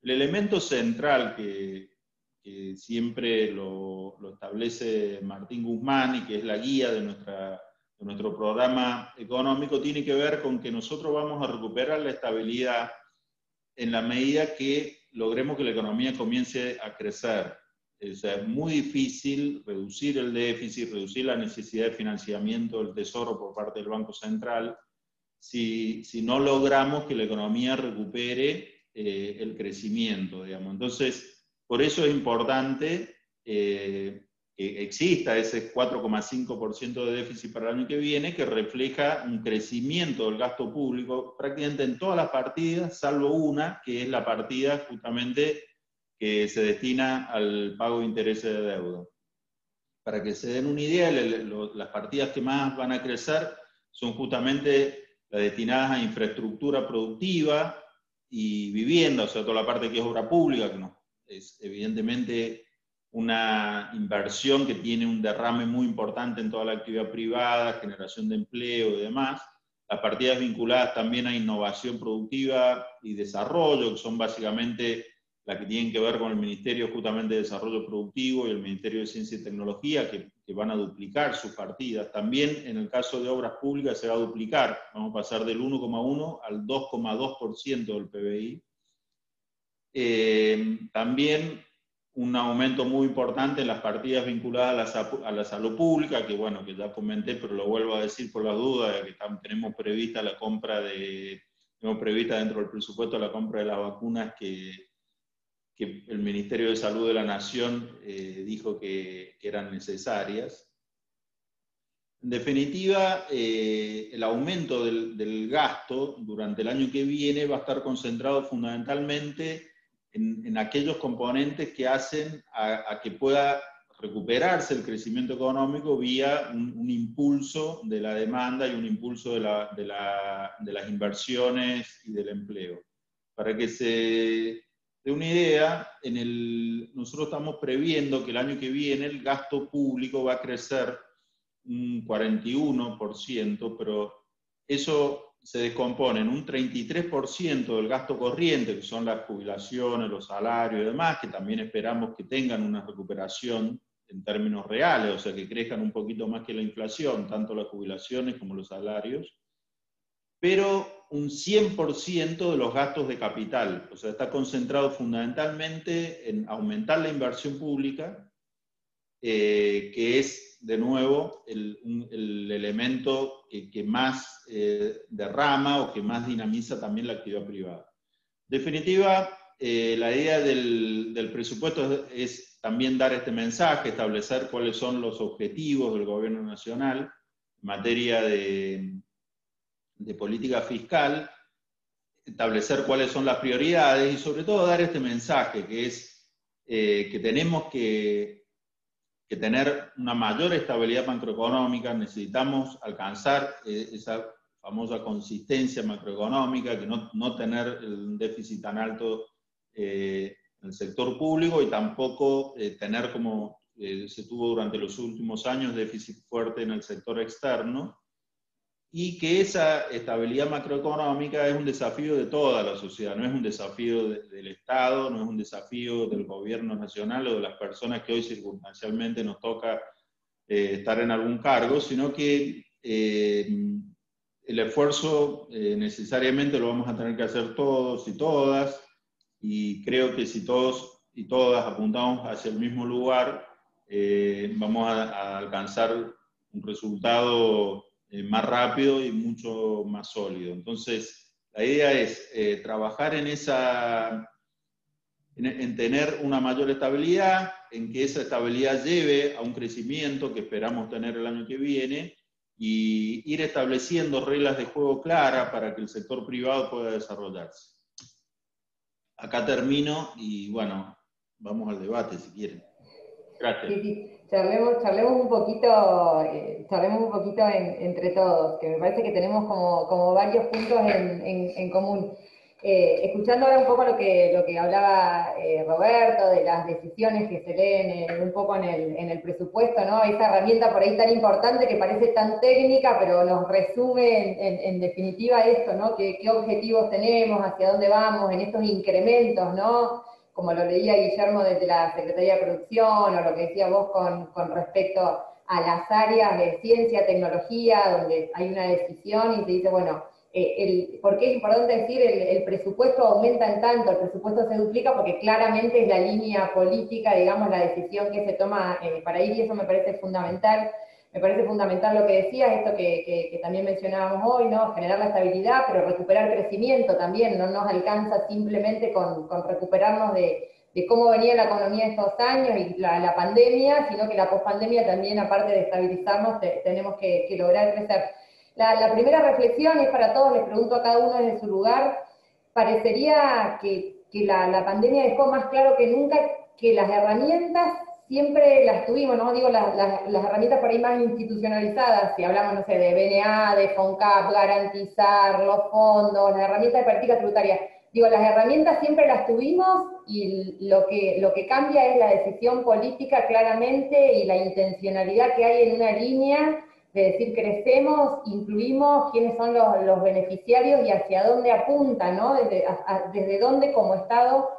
El elemento central que siempre lo establece Martín Guzmán y que es la guía de nuestro programa económico tiene que ver con que nosotros vamos a recuperar la estabilidad en la medida que logremos que la economía comience a crecer. O sea, es muy difícil reducir el déficit, reducir la necesidad de financiamiento del Tesoro por parte del Banco Central, si no logramos que la economía recupere el crecimiento, digamos. Entonces, por eso es importante que exista ese 4,5% de déficit para el año que viene, que refleja un crecimiento del gasto público prácticamente en todas las partidas, salvo una, que es la partida justamente que se destina al pago de intereses de deuda. Para que se den una idea, las partidas que más van a crecer son justamente las destinadas a infraestructura productiva y vivienda, o sea, toda la parte que es obra pública, que no, es evidentemente una inversión que tiene un derrame muy importante en toda la actividad privada, generación de empleo y demás. Las partidas vinculadas también a innovación productiva y desarrollo, que son básicamente las que tienen que ver con el Ministerio justamente de Desarrollo Productivo y el Ministerio de Ciencia y Tecnología, que que van a duplicar sus partidas. También en el caso de obras públicas se va a duplicar, vamos a pasar del 1,1 al 2,2% del PBI. También un aumento muy importante en las partidas vinculadas a la salud pública, que bueno, que ya comenté, pero lo vuelvo a decir por la duda, de que tenemos prevista la compra tenemos prevista dentro del presupuesto la compra de las vacunas que el Ministerio de Salud de la Nación dijo que eran necesarias. En definitiva, el aumento del gasto durante el año que viene va a estar concentrado fundamentalmente en aquellos componentes que hacen a que pueda recuperarse el crecimiento económico vía un impulso de la demanda y un impulso de las inversiones y del empleo. Para que se dé una idea, nosotros estamos previendo que el año que viene el gasto público va a crecer un 41%, pero eso se descompone en un 33% del gasto corriente, que son las jubilaciones, los salarios y demás, que también esperamos que tengan una recuperación en términos reales, o sea, que crezcan un poquito más que la inflación, tanto las jubilaciones como los salarios, pero un 100% de los gastos de capital, o sea, está concentrado fundamentalmente en aumentar la inversión pública, que es, de nuevo, el elemento que más derrama o que más dinamiza también la actividad privada. En definitiva, la idea del presupuesto es también dar este mensaje, establecer cuáles son los objetivos del gobierno nacional en materia de política fiscal, establecer cuáles son las prioridades y sobre todo dar este mensaje que es que tenemos que tener una mayor estabilidad macroeconómica, necesitamos alcanzar esa famosa consistencia macroeconómica, que no tener un déficit tan alto en el sector público y tampoco tener como se tuvo durante los últimos años déficit fuerte en el sector externo, y que esa estabilidad macroeconómica es un desafío de toda la sociedad, no es un desafío del Estado, no es un desafío del gobierno nacional o de las personas que hoy circunstancialmente nos toca estar en algún cargo, sino que el esfuerzo necesariamente lo vamos a tener que hacer todos y todas, y creo que si todos y todas apuntamos hacia el mismo lugar, vamos a alcanzar un resultado más rápido y mucho más sólido. Entonces, la idea es trabajar en tener una mayor estabilidad, en que esa estabilidad lleve a un crecimiento que esperamos tener el año que viene, y ir estableciendo reglas de juego claras para que el sector privado pueda desarrollarse. Acá termino y bueno, vamos al debate si quieren. Gracias. Sí. Charlemos un poquito entre todos, que me parece que tenemos como varios puntos en común. Escuchando ahora un poco lo que hablaba Roberto, de las decisiones que se leen un poco en el presupuesto, ¿no? Esa herramienta por ahí tan importante que parece tan técnica, pero nos resume en definitiva esto, ¿no? ¿Qué objetivos tenemos, hacia dónde vamos en estos incrementos, ¿no? Como lo leía Guillermo desde la Secretaría de Producción, o lo que decía vos con respecto a las áreas de ciencia, tecnología, donde hay una decisión y se dice, bueno, ¿por qué es importante decir el presupuesto aumenta en tanto, el presupuesto se duplica? Porque claramente es la línea política, digamos, la decisión que se toma para ir, y eso me parece fundamental. Me parece fundamental lo que decías, esto que también mencionábamos hoy, ¿no? Generar la estabilidad, pero recuperar crecimiento también. No nos alcanza simplemente con recuperarnos de cómo venía la economía estos años y la pandemia, sino que la pospandemia también, aparte de estabilizarnos, tenemos que lograr crecer. La primera reflexión es para todos, les pregunto a cada uno desde su lugar. Parecería que la pandemia dejó más claro que nunca que las herramientas siempre las tuvimos, ¿no? Digo, las herramientas por ahí más institucionalizadas, si hablamos, no sé, de BNA, de FONCAP, garantizar los fondos, las herramientas de política tributaria. Digo, las herramientas siempre las tuvimos, y lo que cambia es la decisión política claramente y la intencionalidad que hay en una línea de decir crecemos, incluimos, quiénes son los beneficiarios y hacia dónde apunta, ¿no? Desde dónde como Estado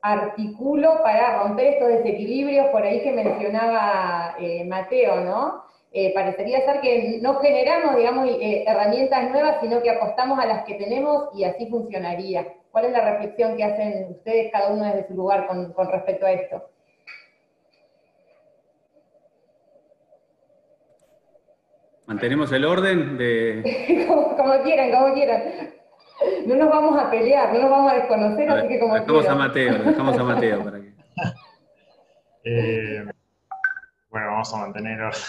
articulo para romper estos desequilibrios por ahí que mencionaba Mateo, ¿no? Parecería ser que no generamos, digamos, herramientas nuevas, sino que apostamos a las que tenemos y así funcionaría. ¿Cuál es la reflexión que hacen ustedes, cada uno desde su lugar, con respecto a esto? ¿Mantenemos el orden de...? como quieran, como quieran. No nos vamos a pelear, no nos vamos a desconocer, así que como dejamos quieran. Lo dejamos a Mateo para que... Bueno, vamos a mantener orden.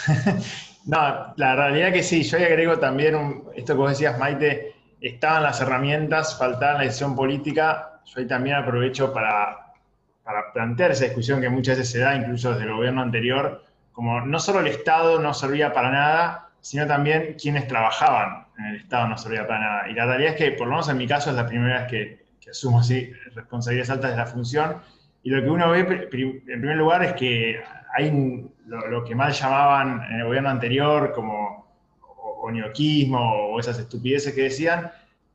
No, la realidad que sí, yo le agrego también esto que vos decías, Maite, estaban las herramientas, faltaba la decisión política. Yo ahí también aprovecho para plantear esa discusión que muchas veces se da, incluso desde el gobierno anterior, como no solo el Estado no servía para nada, sino también quienes trabajaban en el Estado no servía para nada. Y la realidad es que, por lo menos en mi caso, es la primera vez que asumo así responsabilidades altas de la función. Y lo que uno ve, en primer lugar, es que hay lo que mal llamaban en el gobierno anterior como o neoquismo o esas estupideces que decían.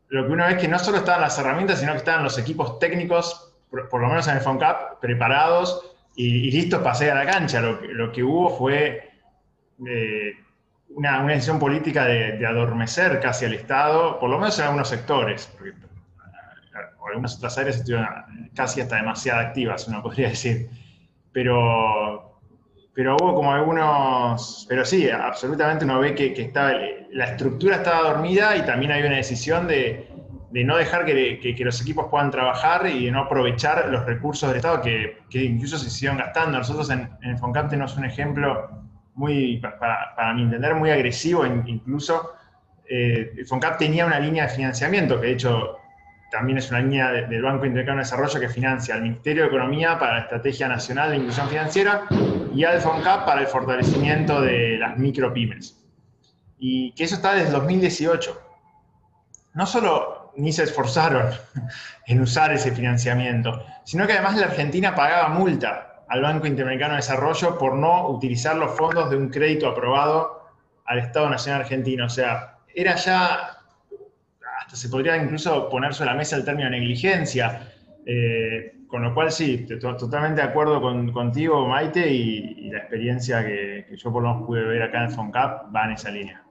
Lo que uno ve es que no solo estaban las herramientas, sino que estaban los equipos técnicos, por lo menos en el FONCAP, preparados y listos para salir a la cancha. Lo que hubo fue una decisión política de adormecer casi al Estado, por lo menos en algunos sectores, porque algunas otras áreas estuvieron casi hasta demasiado activas, uno podría decir. Pero hubo como algunos... Pero sí, absolutamente uno ve que la estructura estaba dormida y también hay una decisión de no dejar que los equipos puedan trabajar y de no aprovechar los recursos del Estado que incluso se siguieron gastando. Nosotros en el FONCAP tenemos un ejemplo muy, para mi entender, muy agresivo incluso. El FONCAP tenía una línea de financiamiento, que de hecho también es una línea del Banco Interamericano de Desarrollo que financia al Ministerio de Economía para la Estrategia Nacional de Inclusión Financiera y al FONCAP para el fortalecimiento de las micropymes. Y que eso está desde 2018. No solo ni se esforzaron en usar ese financiamiento, sino que además la Argentina pagaba multa al Banco Interamericano de Desarrollo por no utilizar los fondos de un crédito aprobado al Estado Nacional Argentino. O sea, era ya... Hasta se podría incluso poner sobre la mesa el término negligencia, con lo cual sí, totalmente de acuerdo contigo, Maite, y la experiencia que yo por lo menos pude ver acá en FONCAP va en esa línea.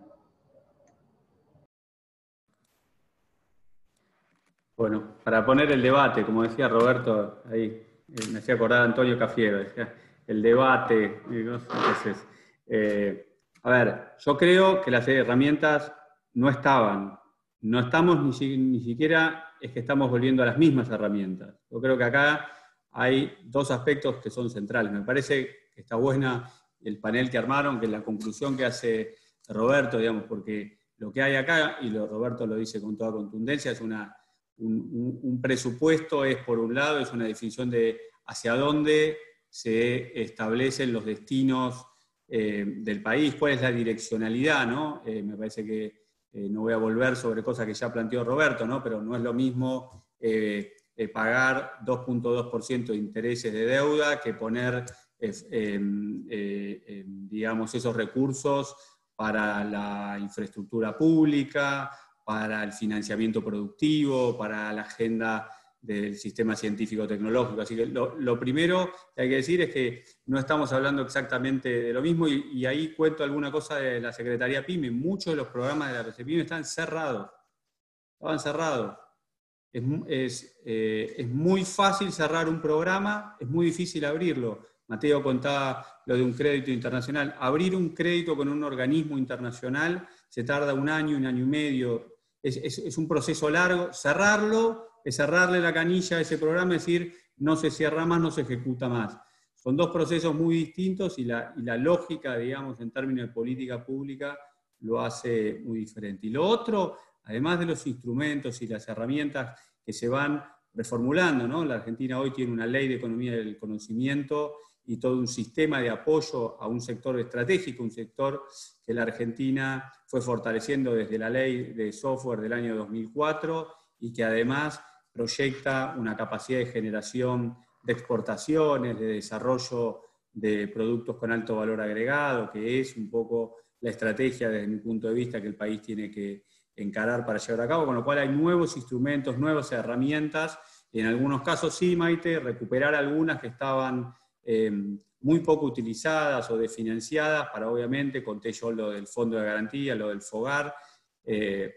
Bueno, para poner el debate, como decía Roberto, ahí me hacía acordar a Antonio Cafiero, decía, el debate, entonces, a ver, yo creo que las herramientas no estaban. No estamos ni siquiera es que estamos volviendo a las mismas herramientas. Yo creo que acá hay dos aspectos que son centrales. Me parece que está buena el panel que armaron, que es la conclusión que hace Roberto, digamos, porque lo que hay acá, y Roberto lo dice con toda contundencia, es un presupuesto, es por un lado, es una definición de hacia dónde se establecen los destinos del país, cuál es la direccionalidad, ¿no? Me parece que no voy a volver sobre cosas que ya planteó Roberto, ¿no? Pero no es lo mismo pagar 2.2% de intereses de deuda que poner, digamos, esos recursos para la infraestructura pública, para el financiamiento productivo, para la agenda del sistema científico-tecnológico. Así que lo primero que hay que decir es que no estamos hablando exactamente de lo mismo, y ahí cuento alguna cosa de la Secretaría PYME. Muchos de los programas de la PYME están cerrados, estaban cerrados. Es muy fácil cerrar un programa, es muy difícil abrirlo. Mateo contaba lo de un crédito internacional. Abrir un crédito con un organismo internacional se tarda un año y medio. Es un proceso largo. Cerrarlo es cerrarle la canilla a ese programa, es decir, no se cierra más, no se ejecuta más. Son dos procesos muy distintos y la lógica, digamos, en términos de política pública, lo hace muy diferente. Y lo otro, además de los instrumentos y las herramientas que se van reformulando, ¿no? La Argentina hoy tiene una ley de economía del conocimiento y todo un sistema de apoyo a un sector estratégico, un sector que la Argentina fue fortaleciendo desde la ley de software del año 2004 y que además proyecta una capacidad de generación de exportaciones, de desarrollo de productos con alto valor agregado, que es un poco la estrategia desde mi punto de vista que el país tiene que encarar para llevar a cabo, con lo cual hay nuevos instrumentos, nuevas herramientas, En algunos casos sí, Maite, recuperar algunas que estaban muy poco utilizadas o desfinanciadas, para obviamente, conté yo lo del Fondo de Garantía, lo del FOGAR,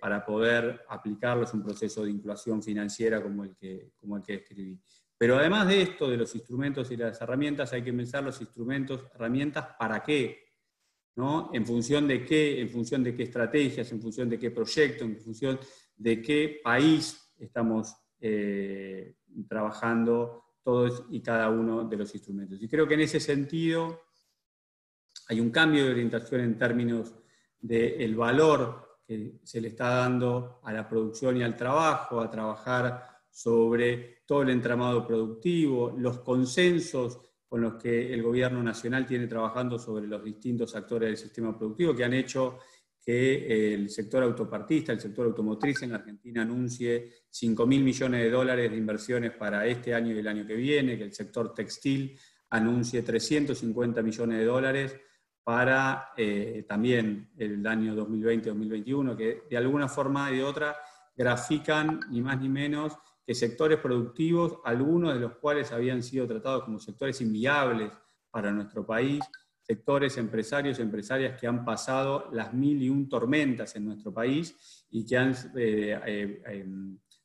para poder aplicarlos un proceso de inclusión financiera como el que describí. Pero además de esto, de los instrumentos y las herramientas, hay que pensar los instrumentos, herramientas, ¿para qué? ¿No? ¿En función de qué? ¿En función de qué estrategias? ¿En función de qué proyecto? ¿En función de qué país estamos trabajando todos y cada uno de los instrumentos? Y creo que en ese sentido hay un cambio de orientación en términos del valor que se le está dando a la producción y al trabajo, a trabajar sobre todo el entramado productivo, los consensos con los que el gobierno nacional tiene trabajando sobre los distintos actores del sistema productivo, que han hecho que el sector autopartista, el sector automotriz en la Argentina anuncie 5.000 millones de dólares de inversiones para este año y el año que viene, que el sector textil anuncie 350 millones de dólares para también el año 2020-2021, que de alguna forma y de otra grafican ni más ni menos que sectores productivos, algunos de los cuales habían sido tratados como sectores inviables para nuestro país, sectores empresarios y empresarias que han pasado las 1001 tormentas en nuestro país y que han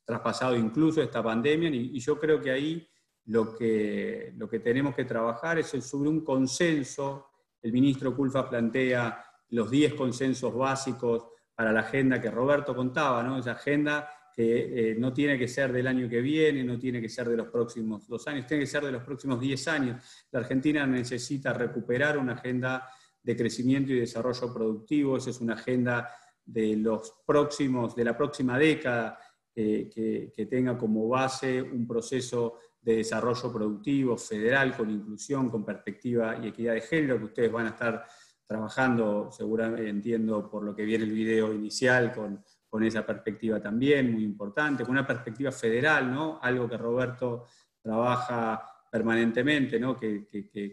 traspasado incluso esta pandemia, y yo creo que ahí lo que tenemos que trabajar es sobre un consenso. El ministro Culfas plantea los 10 consensos básicos para la agenda que Roberto contaba, ¿no? Esa agenda que no tiene que ser del año que viene, no tiene que ser de los próximos 2 años, tiene que ser de los próximos 10 años. La Argentina necesita recuperar una agenda de crecimiento y desarrollo productivo, esa es una agenda de la próxima década, que tenga como base un proceso de desarrollo productivo federal, con inclusión, con perspectiva y equidad de género, que ustedes van a estar trabajando, seguramente, entiendo por lo que viene el video inicial, con esa perspectiva también, muy importante, con una perspectiva federal, ¿no? Algo que Roberto trabaja permanentemente, ¿no? Que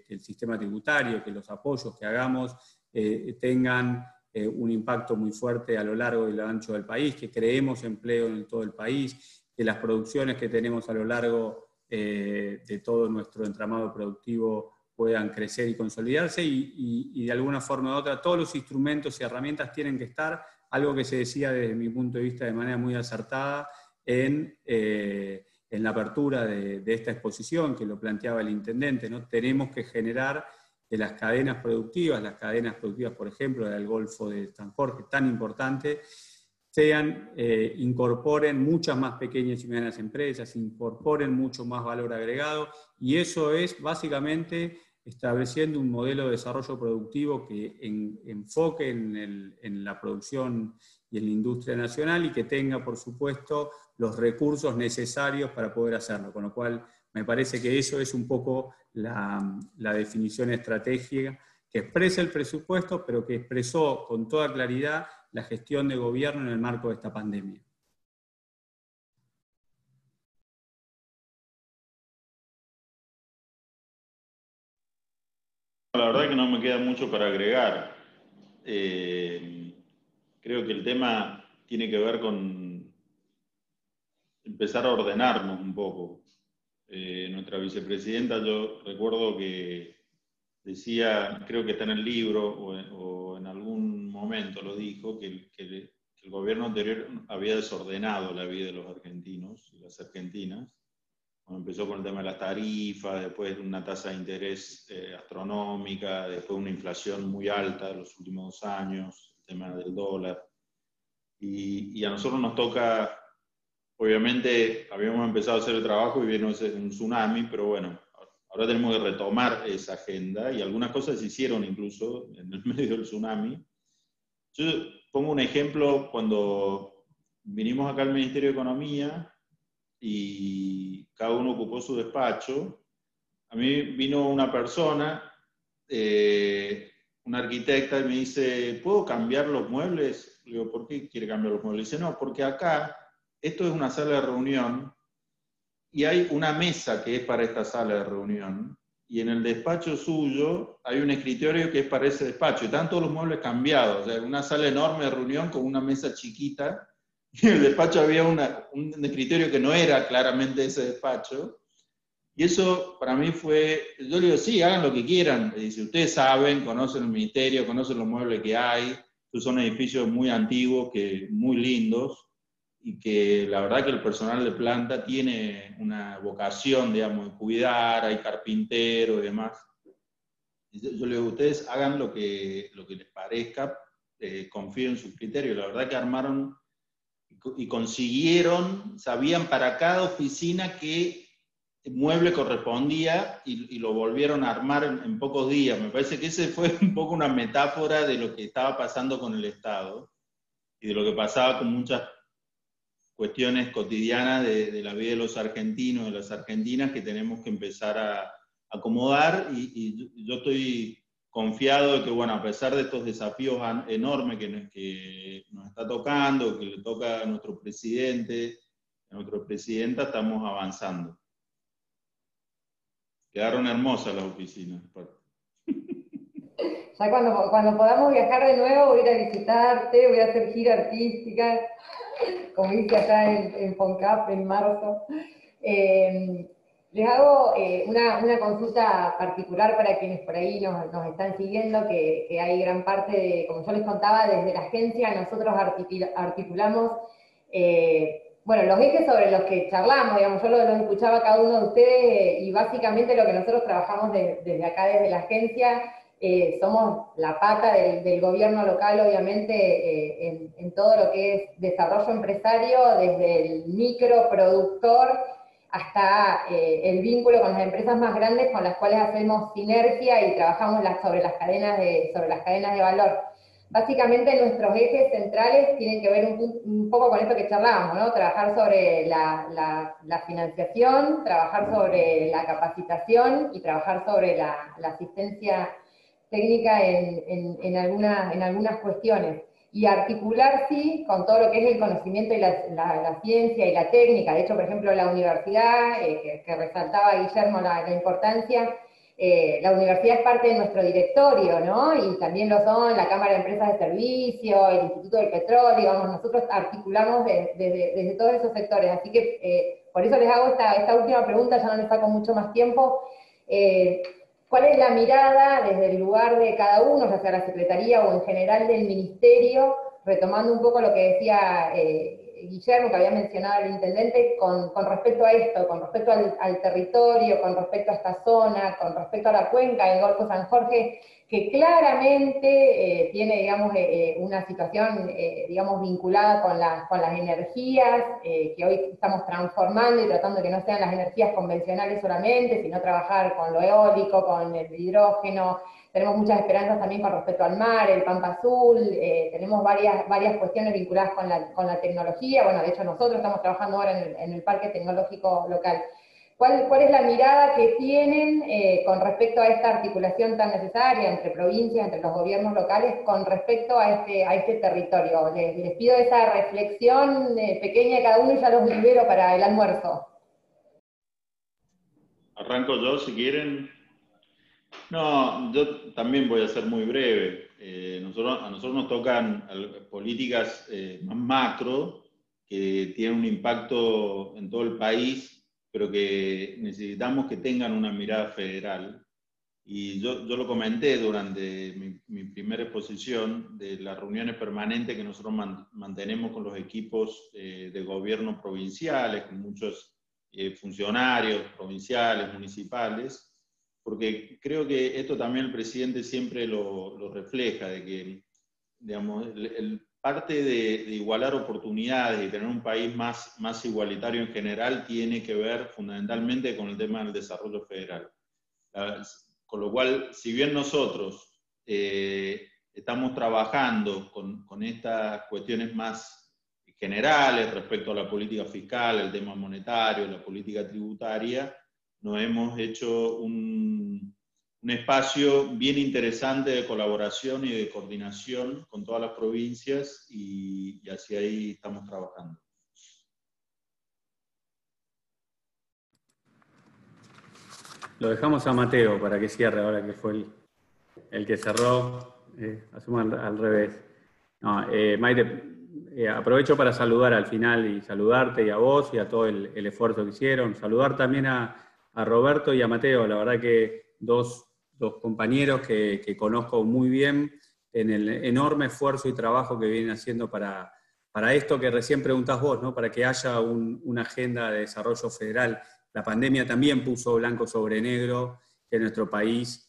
el sistema tributario, que los apoyos que hagamos tengan un impacto muy fuerte a lo largo y a lo ancho del país, que creemos empleo en todo el país, que las producciones que tenemos a lo largo de todo nuestro entramado productivo puedan crecer y consolidarse, y de alguna forma u otra todos los instrumentos y herramientas tienen que estar, algo que se decía desde mi punto de vista de manera muy acertada en la apertura de esta exposición, que lo planteaba el intendente, ¿no? Tenemos que generar que las cadenas productivas, por ejemplo, del Golfo de San Jorge, tan importante, incorporen muchas más pequeñas y medianas empresas, incorporen mucho más valor agregado, y eso es básicamente estableciendo un modelo de desarrollo productivo que enfoque en la producción y en la industria nacional, y que tenga, por supuesto, los recursos necesarios para poder hacerlo. Con lo cual, me parece que eso es un poco la definición estratégica que expresa el presupuesto, pero que expresó con toda claridad la gestión de gobierno en el marco de esta pandemia. La verdad es que no me queda mucho para agregar. Creo que el tema tiene que ver con empezar a ordenarnos un poco. Nuestra vicepresidenta, yo recuerdo que decía, creo que está en el libro o en algún momento lo dijo, que el gobierno anterior había desordenado la vida de los argentinos y las argentinas. Cuando empezó con el tema de las tarifas, después una tasa de interés astronómica, después una inflación muy alta en los últimos 2 años, el tema del dólar. Y a nosotros nos toca, obviamente habíamos empezado a hacer el trabajo y vino un tsunami, pero bueno, ahora tenemos que retomar esa agenda, y algunas cosas se hicieron incluso en el medio del tsunami. Yo pongo un ejemplo: cuando vinimos acá al Ministerio de Economía y cada uno ocupó su despacho, a mí vino una persona, una arquitecta, y me dice, ¿puedo cambiar los muebles? Le digo, ¿por qué quiere cambiar los muebles? Dice, no, porque acá, esto es una sala de reunión, y hay una mesa que es para esta sala de reunión, y en el despacho suyo hay un escritorio que es para ese despacho, y están todos los muebles cambiados, o sea, una sala enorme de reunión con una mesa chiquita, Y en el despacho había un escritorio que no era claramente ese despacho. Y eso para mí fue, yo le digo, sí, hagan lo que quieran. Le dice, ustedes saben, conocen el ministerio, conocen los muebles que hay. Estos son edificios muy antiguos, muy lindos, y que la verdad que el personal de planta tiene una vocación, digamos, de cuidar, hay carpinteros y demás. Y yo le digo, ustedes hagan lo que les parezca, confíen en sus criterios. La verdad que armaron y consiguieron, sabían para cada oficina qué mueble correspondía y lo volvieron a armar en pocos días. Me parece que ese fue un poco una metáfora de lo que estaba pasando con el Estado y de lo que pasaba con muchas cuestiones cotidianas de la vida de los argentinos, de las argentinas, que tenemos que empezar a acomodar, y yo estoy confiado de que, bueno, a pesar de estos desafíos enormes que nos está tocando, que le toca a nuestro presidente, a nuestra presidenta, estamos avanzando. Quedaron hermosas las oficinas. Ya cuando podamos viajar de nuevo voy a ir a visitarte, voy a hacer gira artística, como dice acá en FONCAP en marzo. Les hago una consulta particular para quienes por ahí nos están siguiendo, que hay gran parte de, como yo les contaba, desde la agencia nosotros articulamos bueno, los ejes sobre los que charlamos, digamos, yo los escuchaba a cada uno de ustedes y básicamente lo que nosotros trabajamos desde acá, desde la agencia, somos la pata del gobierno local, obviamente, en todo lo que es desarrollo empresario, desde el microproductor hasta el vínculo con las empresas más grandes con las cuales hacemos sinergia y trabajamos sobre las cadenas de valor. Básicamente nuestros ejes centrales tienen que ver un poco con esto que charlábamos, ¿no? Trabajar sobre la financiación, trabajar sobre la capacitación y trabajar sobre la asistencia técnica en algunas cuestiones. Y articular, sí, con todo lo que es el conocimiento y la ciencia y la técnica. De hecho, por ejemplo, la universidad, que resaltaba Guillermo la importancia, la universidad es parte de nuestro directorio, ¿no? Y también lo son la Cámara de Empresas de Servicio, el Instituto del Petróleo, vamos, nosotros articulamos desde todos esos sectores. Así que por eso les hago esta última pregunta, ya no les saco mucho más tiempo. ¿Cuál es la mirada desde el lugar de cada uno, ya sea la Secretaría o en general del Ministerio, retomando un poco lo que decía Guillermo, que había mencionado el Intendente, con respecto a esto, con respecto al territorio, con respecto a esta zona, con respecto a la cuenca del Golfo San Jorge, que claramente tiene, digamos, una situación, digamos, vinculada con las energías, que hoy estamos transformando y tratando de que no sean las energías convencionales solamente, sino trabajar con lo eólico, con el hidrógeno. Tenemos muchas esperanzas también con respecto al mar, el Pampa Azul, tenemos varias cuestiones vinculadas con la tecnología. Bueno, de hecho nosotros estamos trabajando ahora en el Parque Tecnológico Local. ¿Cuál es la mirada que tienen con respecto a esta articulación tan necesaria entre provincias, entre los gobiernos locales, con respecto a este territorio? Les pido esa reflexión pequeña de cada uno y ya los libero para el almuerzo. Arranco yo, si quieren. No, yo también voy a ser muy breve. A nosotros nos tocan políticas más macro, que tienen un impacto en todo el país, pero que necesitamos que tengan una mirada federal. Y yo lo comenté durante mi primera exposición de las reuniones permanentes que nosotros mantenemos con los equipos de gobierno provinciales, con muchos funcionarios provinciales, municipales, porque creo que esto también el presidente siempre lo refleja, de que, digamos, parte de igualar oportunidades y tener un país más igualitario en general tiene que ver fundamentalmente con el tema del desarrollo federal. Con lo cual, si bien nosotros estamos trabajando con estas cuestiones más generales respecto a la política fiscal, el tema monetario, la política tributaria, nos hemos hecho un espacio bien interesante de colaboración y de coordinación con todas las provincias, y hacia ahí estamos trabajando. Lo dejamos a Mateo para que cierre ahora, que fue el que cerró. Asumo al revés. No, Maite, aprovecho para saludar al final y saludarte y a vos y a todo el esfuerzo que hicieron. Saludar también a Roberto y a Mateo, la verdad que dos compañeros que conozco muy bien en el enorme esfuerzo y trabajo que vienen haciendo para esto que recién preguntás vos, ¿no? Para que haya una agenda de desarrollo federal. La pandemia también puso blanco sobre negro que nuestro país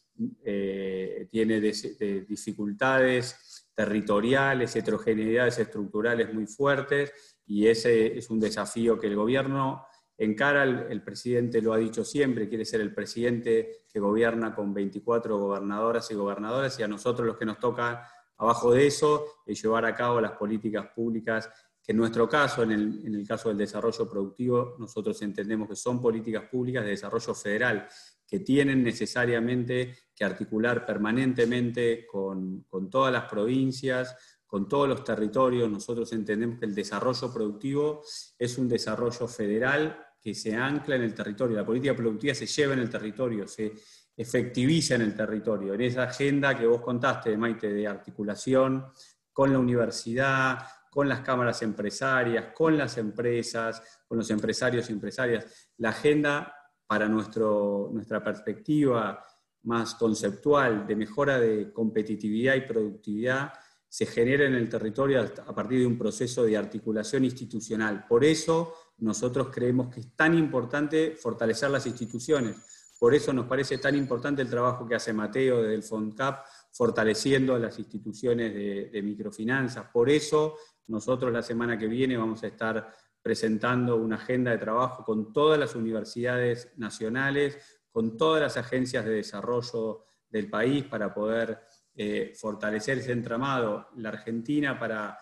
tiene dificultades territoriales, heterogeneidades estructurales muy fuertes, y ese es un desafío que el gobierno encara. El presidente lo ha dicho siempre, quiere ser el presidente que gobierna con 24 gobernadoras y gobernadores, y a nosotros los que nos toca abajo de eso es llevar a cabo las políticas públicas que en nuestro caso, en el caso del desarrollo productivo, nosotros entendemos que son políticas públicas de desarrollo federal, que tienen necesariamente que articular permanentemente con todas las provincias, con todos los territorios. Nosotros entendemos que el desarrollo productivo es un desarrollo federal que se ancla en el territorio. La política productiva se lleva en el territorio, se efectiviza en el territorio. En esa agenda que vos contaste, Maite, de articulación con la universidad, con las cámaras empresarias, con las empresas, con los empresarios y empresarias, la agenda para nuestra perspectiva más conceptual de mejora de competitividad y productividad se genera en el territorio a partir de un proceso de articulación institucional. Por eso nosotros creemos que es tan importante fortalecer las instituciones. Por eso nos parece tan importante el trabajo que hace Mateo desde el FONCAP, fortaleciendo las instituciones de microfinanzas. Por eso nosotros la semana que viene vamos a estar presentando una agenda de trabajo con todas las universidades nacionales, con todas las agencias de desarrollo del país para poder fortalecer ese entramado. La Argentina, para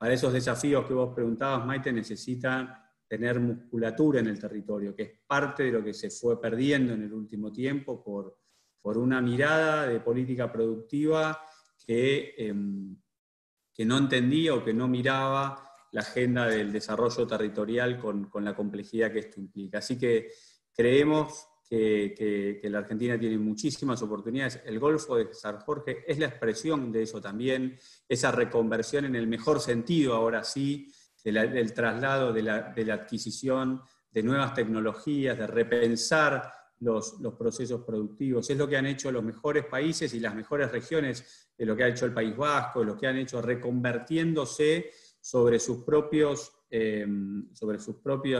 esos desafíos que vos preguntabas, Maite, necesita tener musculatura en el territorio, que es parte de lo que se fue perdiendo en el último tiempo por una mirada de política productiva que no entendía o que no miraba la agenda del desarrollo territorial con la complejidad que esto implica. Así que creemos que la Argentina tiene muchísimas oportunidades. El Golfo de San Jorge es la expresión de eso también, esa reconversión en el mejor sentido, ahora sí, del traslado, de la adquisición de nuevas tecnologías, de repensar los procesos productivos. Es lo que han hecho los mejores países y las mejores regiones, de lo que ha hecho el País Vasco, de lo que han hecho reconvertiéndose sobre sus propias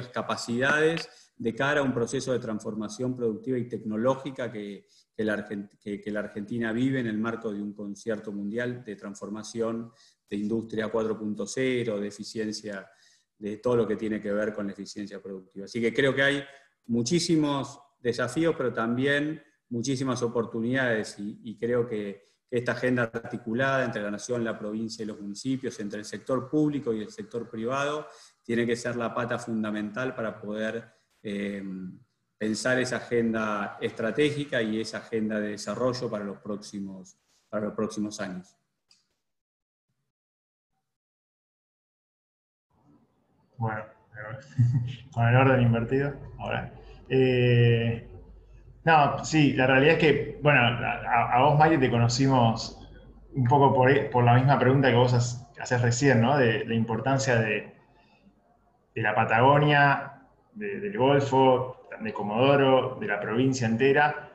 capacidades de cara a un proceso de transformación productiva y tecnológica que la Argentina vive en el marco de un concierto mundial de transformación de industria 4.0, de eficiencia, de todo lo que tiene que ver con la eficiencia productiva. Así que creo que hay muchísimos desafíos, pero también muchísimas oportunidades, y creo que esta agenda articulada entre la nación, la provincia y los municipios, entre el sector público y el sector privado, tiene que ser la pata fundamental para poder pensar esa agenda estratégica y esa agenda de desarrollo para los próximos años. Bueno, con el orden invertido, ahora. No, sí, la realidad es que, bueno, a vos, Maite, te conocimos un poco por la misma pregunta que vos haces recién, ¿no? De la importancia de la Patagonia, del Golfo, de Comodoro, de la provincia entera.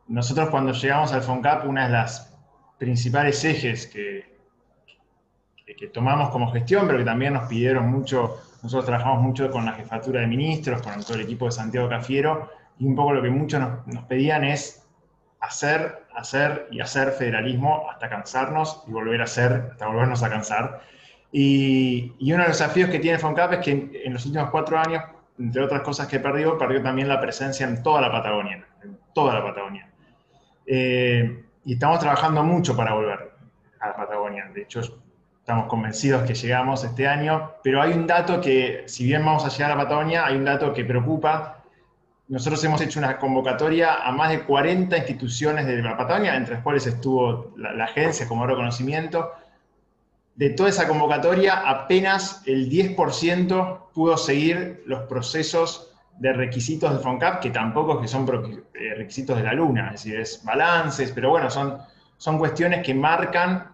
Nosotros cuando llegamos al FONCAP, una de las principales ejes que tomamos como gestión, pero que también nos pidieron mucho, nosotros trabajamos mucho con la jefatura de ministros, con todo el equipo de Santiago Cafiero, y un poco lo que muchos nos pedían es hacer y hacer federalismo hasta cansarnos y volver a hacer hasta volvernos a cansar. Y uno de los desafíos que tiene FONCAP es que en los últimos 4 años, entre otras cosas que perdió también la presencia en toda la Patagonia. Y estamos trabajando mucho para volver a la Patagonia. De hecho, estamos convencidos que llegamos este año, pero hay un dato que, si bien vamos a llegar a la Patagonia, hay un dato que preocupa. Nosotros hemos hecho una convocatoria a más de 40 instituciones de la Patagonia, entre las cuales estuvo la agencia como reconocimiento. De toda esa convocatoria, apenas el 10% pudo seguir los procesos de requisitos del FONCAP, que tampoco es que son requisitos de la Luna, es decir, es balances, pero bueno, son cuestiones que marcan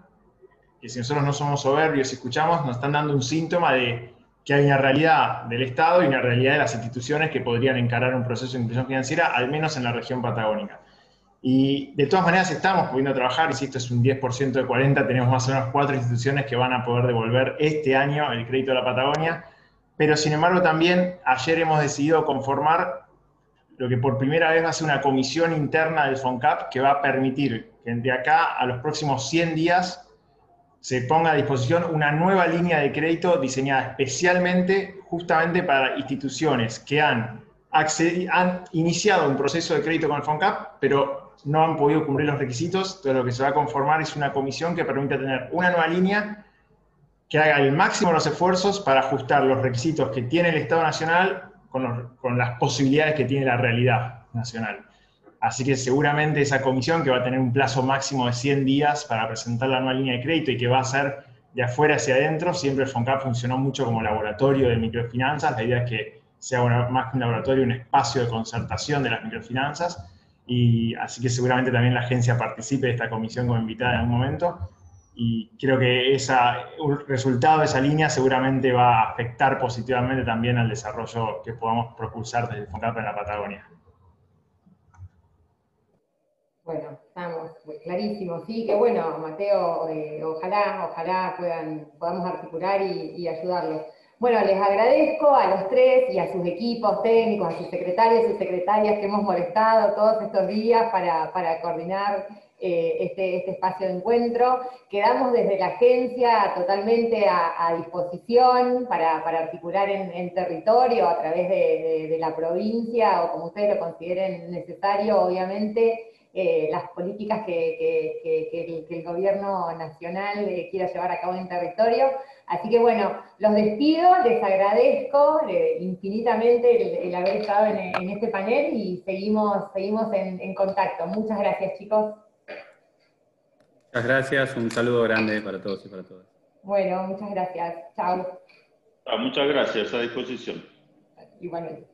que si nosotros no somos soberbios y escuchamos, nos están dando un síntoma de que hay una realidad del Estado y una realidad de las instituciones que podrían encarar un proceso de inclusión financiera, al menos en la región patagónica. Y de todas maneras estamos pudiendo trabajar, y si esto es un 10% de 40, tenemos más o menos 4 instituciones que van a poder devolver este año el crédito de la Patagonia, pero sin embargo también ayer hemos decidido conformar lo que por primera vez va a ser una comisión interna del FONCAP que va a permitir que de acá a los próximos 100 días se ponga a disposición una nueva línea de crédito diseñada especialmente justamente para instituciones que han iniciado un proceso de crédito con el FONCAP, pero no han podido cumplir los requisitos. Entonces lo que se va a conformar es una comisión que permita tener una nueva línea que haga el máximo de los esfuerzos para ajustar los requisitos que tiene el Estado Nacional con las posibilidades que tiene la realidad nacional. Así que seguramente esa comisión, que va a tener un plazo máximo de 100 días para presentar la nueva línea de crédito y que va a ser de afuera hacia adentro, siempre el FONCAP funcionó mucho como laboratorio de microfinanzas. La idea es que sea más que un laboratorio, un espacio de concertación de las microfinanzas, y así que seguramente también la agencia participe de esta comisión como invitada en algún momento, y creo que el resultado de esa línea seguramente va a afectar positivamente también al desarrollo que podamos propulsar desde el FONCAP en la Patagonia. Bueno, estamos clarísimos, sí, que bueno, Mateo, ojalá podamos articular y ayudarlos. Bueno, les agradezco a los tres y a sus equipos técnicos, a sus secretarios y secretarias que hemos molestado todos estos días para coordinar este espacio de encuentro. Quedamos desde la agencia totalmente a disposición para articular en territorio a través de la provincia, o como ustedes lo consideren necesario, obviamente, las políticas que el gobierno nacional quiera llevar a cabo en territorio. Así que bueno, los despido, les agradezco infinitamente el haber estado en este panel, y seguimos en contacto. Muchas gracias, chicos. Muchas gracias, un saludo grande para todos y para todas. Bueno, muchas gracias. Chao. Muchas gracias, a disposición. Igualmente.